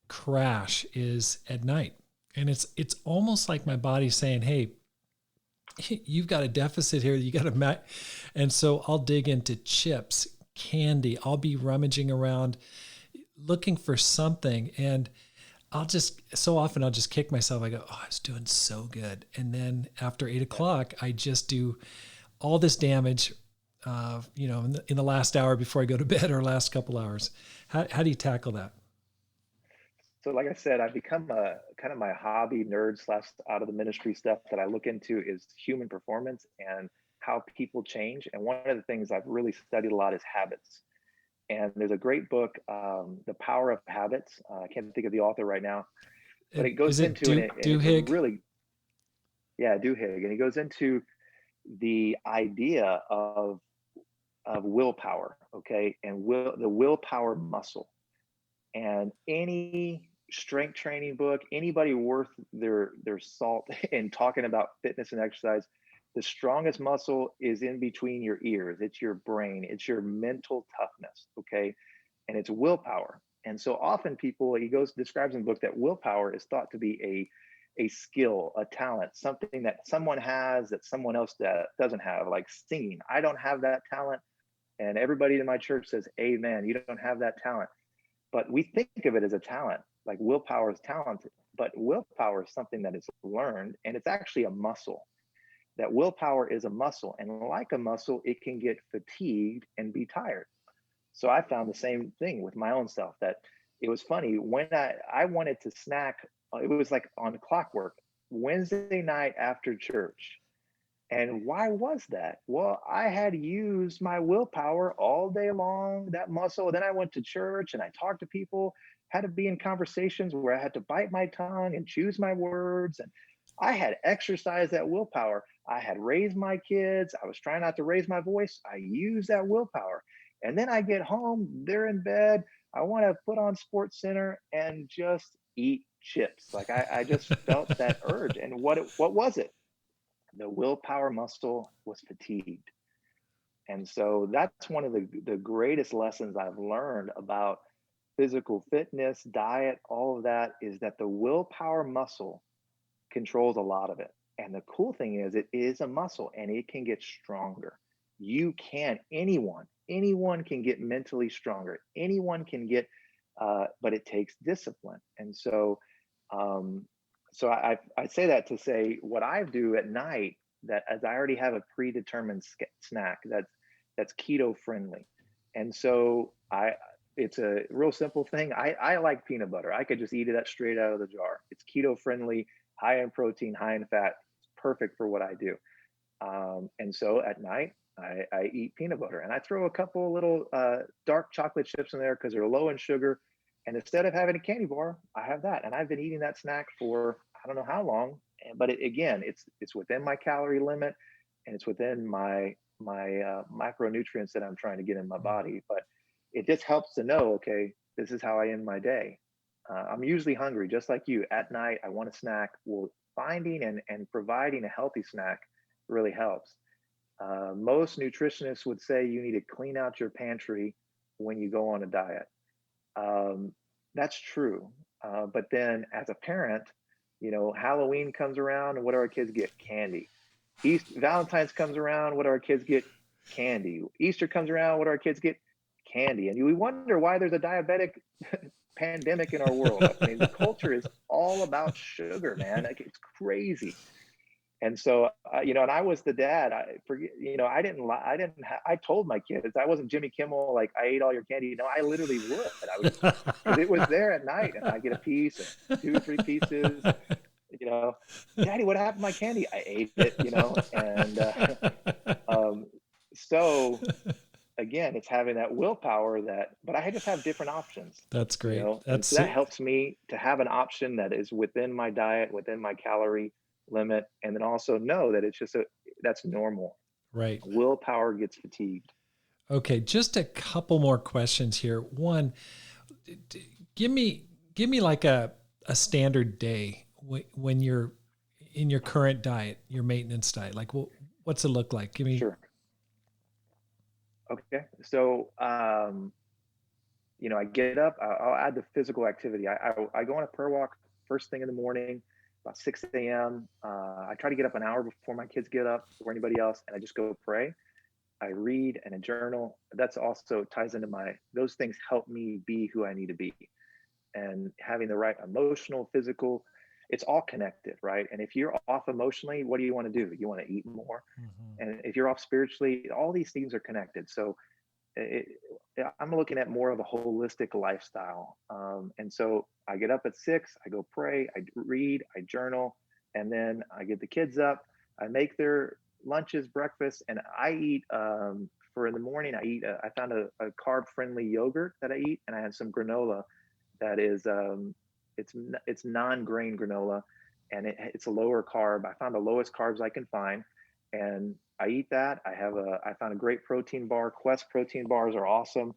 crash is at night. And it's almost like my body's saying, "Hey, you've got a deficit here. You got to," and so I'll dig into chips, candy. I'll be rummaging around looking for something, and I'll just kick myself. I go, "Oh, I was doing so good," and then after 8 o'clock, I just do all this damage. In the last hour before I go to bed, or last couple hours. How do you tackle that? So like I said, I've become a kind of my hobby nerd slash out of the ministry stuff that I look into is human performance and how people change. And one of the things I've really studied a lot is habits. And there's a great book, The Power of Habits. I can't think of the author right now, but it Is goes it into, and it's a Duhigg? really, yeah, Duhigg. And he goes into the idea of willpower, okay, and the willpower muscle. And any strength training book, anybody worth their salt in talking about fitness and exercise, the strongest muscle is in between your ears. It's your brain, it's your mental toughness, okay? And it's willpower. And so often people, he describes in the book that willpower is thought to be a skill, a talent, something that someone has that someone else doesn't have, like singing. I don't have that talent. And everybody in my church says, amen, you don't have that talent. But we think of it as a talent, like willpower is talented, but willpower is something that is learned, and it's actually a muscle. That willpower is a muscle, and like a muscle, it can get fatigued and be tired. So I found the same thing with my own self, that it was funny when I wanted to snack. It was like on clockwork. Wednesday night after church, And why was that? Well, I had used my willpower all day long, that muscle. Then I went to church and I talked to people, had to be in conversations where I had to bite my tongue and choose my words. And I had exercised that willpower. I had raised my kids. I was trying not to raise my voice. I used that willpower. And then I get home, they're in bed. I want to put on Sports Center and just eat chips. Like I just felt that urge. And what was it? The willpower muscle was fatigued. And so that's one of the greatest lessons I've learned about physical fitness, diet, all of that is that the willpower muscle controls a lot of it. And the cool thing is, it is a muscle and it can get stronger. You can, anyone can get mentally stronger. Anyone can get, but it takes discipline. And so, um, I say that to say what I do at night, that as I already have a predetermined snack that's keto friendly. And so it's a real simple thing. I like peanut butter. I could just eat it straight out of the jar. It's keto friendly, high in protein, high in fat. It's perfect for what I do. And so at night, I eat peanut butter and I throw a couple little dark chocolate chips in there because they're low in sugar. And instead of having a candy bar, I have that. And I've been eating that snack for I don't know how long. But again, it's within my calorie limit and it's within my macronutrients that I'm trying to get in my body. But it just helps to know, okay, this is how I end my day. I'm usually hungry, just like you. At night, I want a snack. Well, finding and providing a healthy snack really helps. Most nutritionists would say you need to clean out your pantry when you go on a diet. Um, that's true. But then as a parent, Halloween comes around and what do our kids get? Candy. Valentine's comes around, what do our kids get? Candy. Easter comes around, what do our kids get? Candy. And we wonder why there's a diabetic pandemic in our world. I mean, the culture is all about sugar, man. Like, it's crazy. And so, and I was the dad. I forget, I didn't lie. I told my kids, I wasn't Jimmy Kimmel, like I ate all your candy. No, I literally would. I would, because it was there at night and I get a piece, and 2 or 3 pieces, you know, Daddy, what happened to my candy? I ate it, and um, so again, it's having that willpower but I just have different options, That's great. and so that helps me to have an option that is within my diet, within my calorie limit, and then also know that it's just that's normal. Right. Willpower gets fatigued. Okay, just a couple more questions here. One, give me like a standard day when you're in your current diet, your maintenance diet. Like, what's it look like? Give me. Sure. Okay. So, I get up, I'll add the physical activity. I go on a prayer walk first thing in the morning, about 6 a.m. I try to get up an hour before my kids get up or anybody else, and I just go pray. I read and a journal. That's also ties into those things help me be who I need to be. And having the right emotional, physical, it's all connected, right? And if you're off emotionally, what do you want to do? You want to eat more. Mm-hmm. And if you're off spiritually, all these things are connected. So I'm looking at more of a holistic lifestyle. And so I get up at 6, I go pray, I read, I journal, and then I get the kids up. I make their lunches, breakfast, and I eat, for in the morning, I found a carb friendly yogurt that I eat, and I have some granola that is, it's non-grain granola, and it's a lower carb. I found the lowest carbs I can find, and I eat that. I found a great protein bar. Quest protein bars are awesome.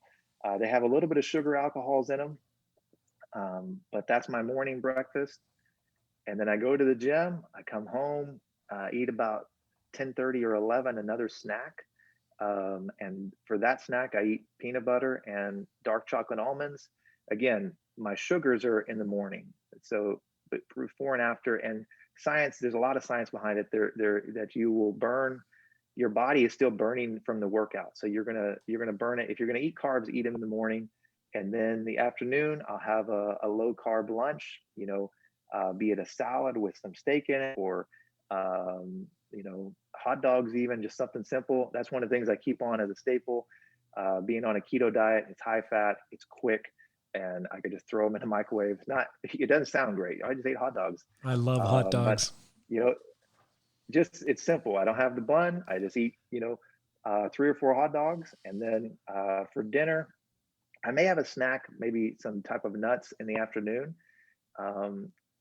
They have a little bit of sugar alcohols in them, but that's my morning breakfast. And then I go to the gym. I come home, eat about 10:30 or 11, another snack. And for that snack, I eat peanut butter and dark chocolate almonds. Again, my sugars are in the morning. So, but before and after, and science, there's a lot of science behind it. That you will burn. Your body is still burning from the workout, so you're gonna burn it. If you're gonna eat carbs, eat them in the morning, and then the afternoon, I'll have a low carb lunch. Be it a salad with some steak in it, or hot dogs, even just something simple. That's one of the things I keep on as a staple. Being on a keto diet, it's high fat, it's quick, and I could just throw them in the microwave. It doesn't sound great. I just ate hot dogs. I love hot dogs. But just it's simple. I don't have the bun. I just eat, 3 or 4 hot dogs, and then for dinner, I may have a snack, maybe some type of nuts in the afternoon.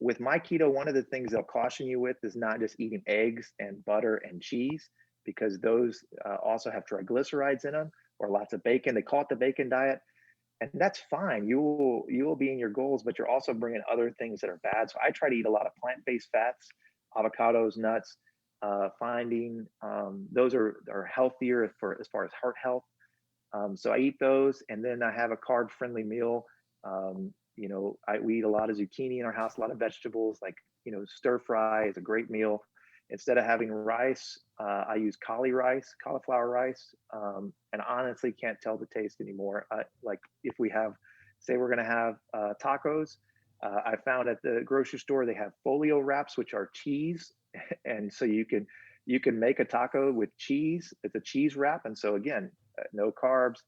With my keto, one of the things they'll caution you with is not just eating eggs and butter and cheese, because those also have triglycerides in them, or lots of bacon. They call it the bacon diet, and that's fine. You will be in your goals, but you're also bringing other things that are bad. So I try to eat a lot of plant-based fats, avocados, nuts. Finding those are healthier for as far as heart health. So I eat those, and then I have a carb-friendly meal. We eat a lot of zucchini in our house, a lot of vegetables, like, stir fry is a great meal. Instead of having rice, I use cauliflower rice, and honestly can't tell the taste anymore. Like if we have, say we're going to have tacos, I found at the grocery store they have folio wraps, which are cheese, and so you can make a taco with cheese. It's a cheese wrap, and so again, no carbs.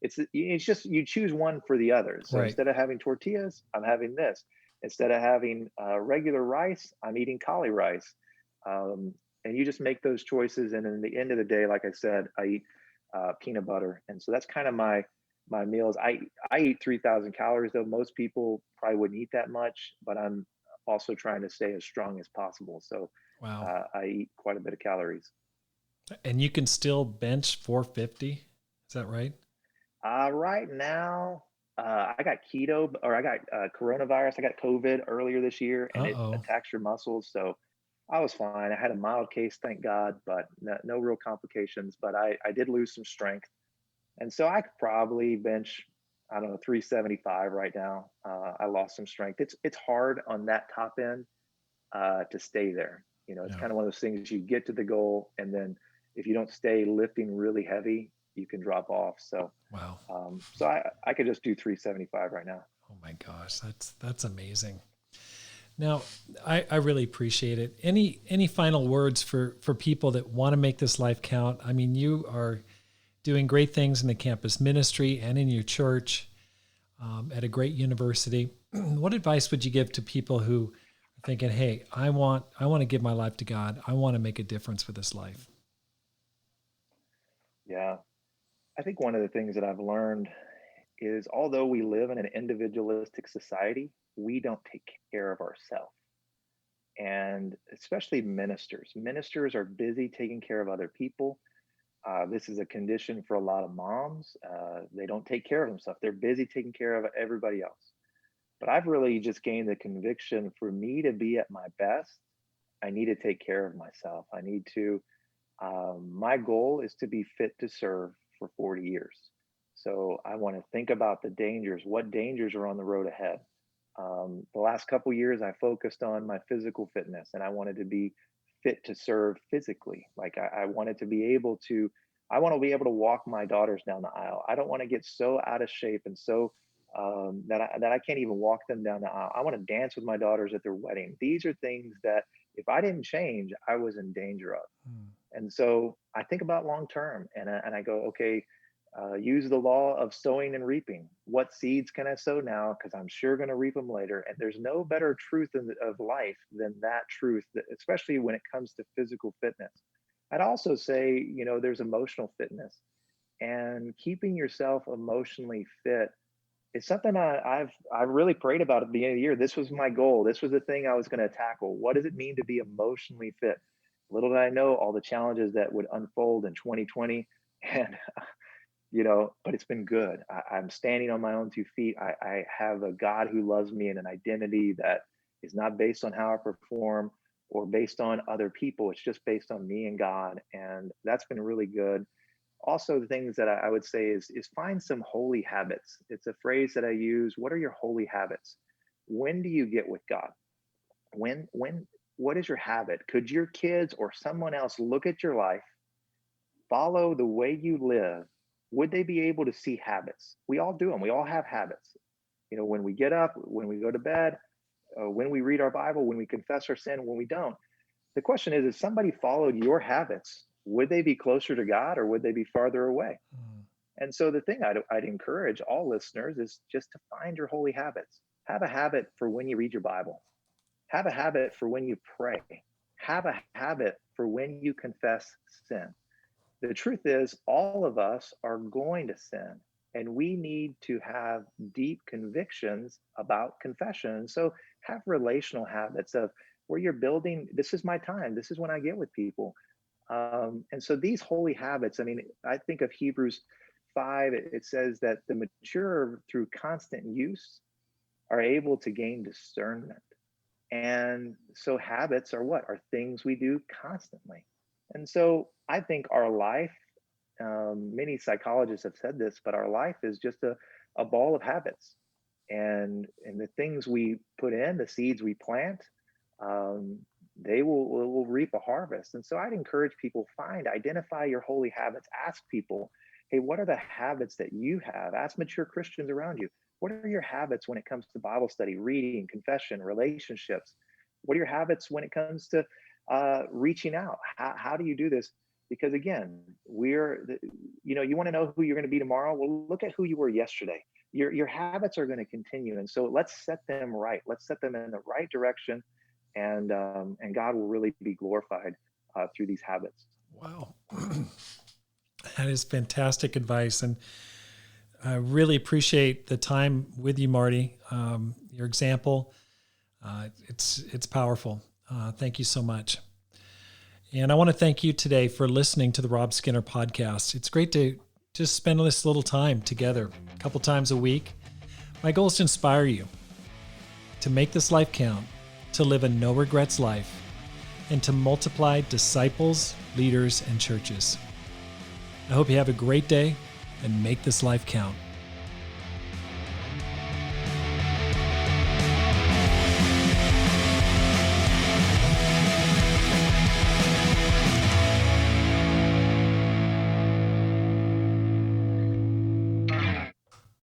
It's just you choose one for the other. So Right. instead of having tortillas, I'm having this. Instead of having regular rice, I'm eating cauli rice. And you just make those choices. And in the end of the day, like I said, I eat peanut butter, and so that's kind of my meals. I eat 3,000 calories though. Most people probably wouldn't eat that much, but I'm also trying to stay as strong as possible. So Wow. I eat quite a bit of calories. And you can still bench 450. Is that right? Right now, I got keto, or I got coronavirus. I got COVID earlier this year, and it Uh-oh. attacks your muscles. So I was fine. I had a mild case, thank God, but no real complications. But I did lose some strength. And so I could probably bench, I don't know, 375 right now. I lost some strength. It's hard on that top end to stay there. It's Yeah. kind of one of those things, you get to the goal, and then if you don't stay lifting really heavy, you can drop off. So Wow. I could just do 375 right now. Oh my gosh, that's amazing. Now, I really appreciate it. Any final words for people that want to make this life count? I mean, you are doing great things in the campus ministry and in your church, at a great university. What advice would you give to people who are thinking, "Hey, I want to give my life to God. I want to make a difference with this life"? Yeah. I think one of the things that I've learned is, although we live in an individualistic society, we don't take care of ourselves. And especially ministers. Ministers are busy taking care of other people. This is a condition for a lot of moms. They don't take care of themselves. They're busy taking care of everybody else. But I've really just gained the conviction, for me to be at my best, I need to take care of myself. I need to, my goal is to be fit to serve for 40 years. So I want to think about the dangers. What dangers are on the road ahead? The last couple years, I focused on my physical fitness, and I wanted to be fit to serve physically. Like I wanted to be able to, I want to be able to walk my daughters down the aisle. I don't want to get so out of shape and so that I can't even walk them down the aisle. I want to dance with my daughters at their wedding. These are things that if I didn't change, I was in danger of. Hmm. And so I think about long term, and I go, okay, use the law of sowing and reaping. What seeds can I sow now? Because I'm sure going to reap them later. And there's no better truth of life than that truth, especially when it comes to physical fitness. I'd also say, there's emotional fitness, and keeping yourself emotionally fit is something I've really prayed about at the beginning of the year. This was my goal. This was the thing I was going to tackle. What does it mean to be emotionally fit? Little did I know all the challenges that would unfold in 2020, and but it's been good. I'm standing on my own 2 feet. I have a God who loves me, and an identity that is not based on how I perform or based on other people. It's just based on me and God, and that's been really good. Also, the things that I would say is find some holy habits. It's a phrase that I use. What are your holy habits? When do you get with God? When what is your habit? Could your kids or someone else look at your life, follow the way you live? Would they be able to see habits? We all do them. We all have habits. When we get up, when we go to bed, when we read our Bible, when we confess our sin, when we don't. The question is, if somebody followed your habits, would they be closer to God, or would they be farther away? Hmm. And so the thing I'd encourage all listeners is just to find your holy habits. Have a habit for when you read your Bible. Have a habit for when you pray. have a habit for when you confess sin. The truth is, all of us are going to sin, and we need to have deep convictions about confession. So have relational habits of where you're building, this is my time, this is when I get with people. And so these holy habits, I mean, I think of Hebrews 5, it says that the mature through constant use are able to gain discernment. And so habits are what? Are things we do constantly. And so I think our life, many psychologists have said this, but our life is just a ball of habits. And the things we put in, the seeds we plant, um, they will reap a harvest. And so I'd encourage people, identify your holy habits, ask people, hey, what are the habits that you have? Ask mature Christians around you. What are your habits when it comes to Bible study, reading, confession, relationships? What are your habits when it comes to reaching out? How do you do this? Because again, you want to know who you're going to be tomorrow. Well, look at who you were yesterday. Your habits are going to continue, and so let's set them right. Let's set them in the right direction, and God will really be glorified through these habits. Wow, that is fantastic advice, and I really appreciate the time with you, Marty. Your example, it's powerful. Thank you so much. And I want to thank you today for listening to the Rob Skinner podcast. It's great to just spend this little time together a couple times a week. My goal is to inspire you to make this life count, to live a no regrets life, and to multiply disciples, leaders, and churches. I hope you have a great day and make this life count.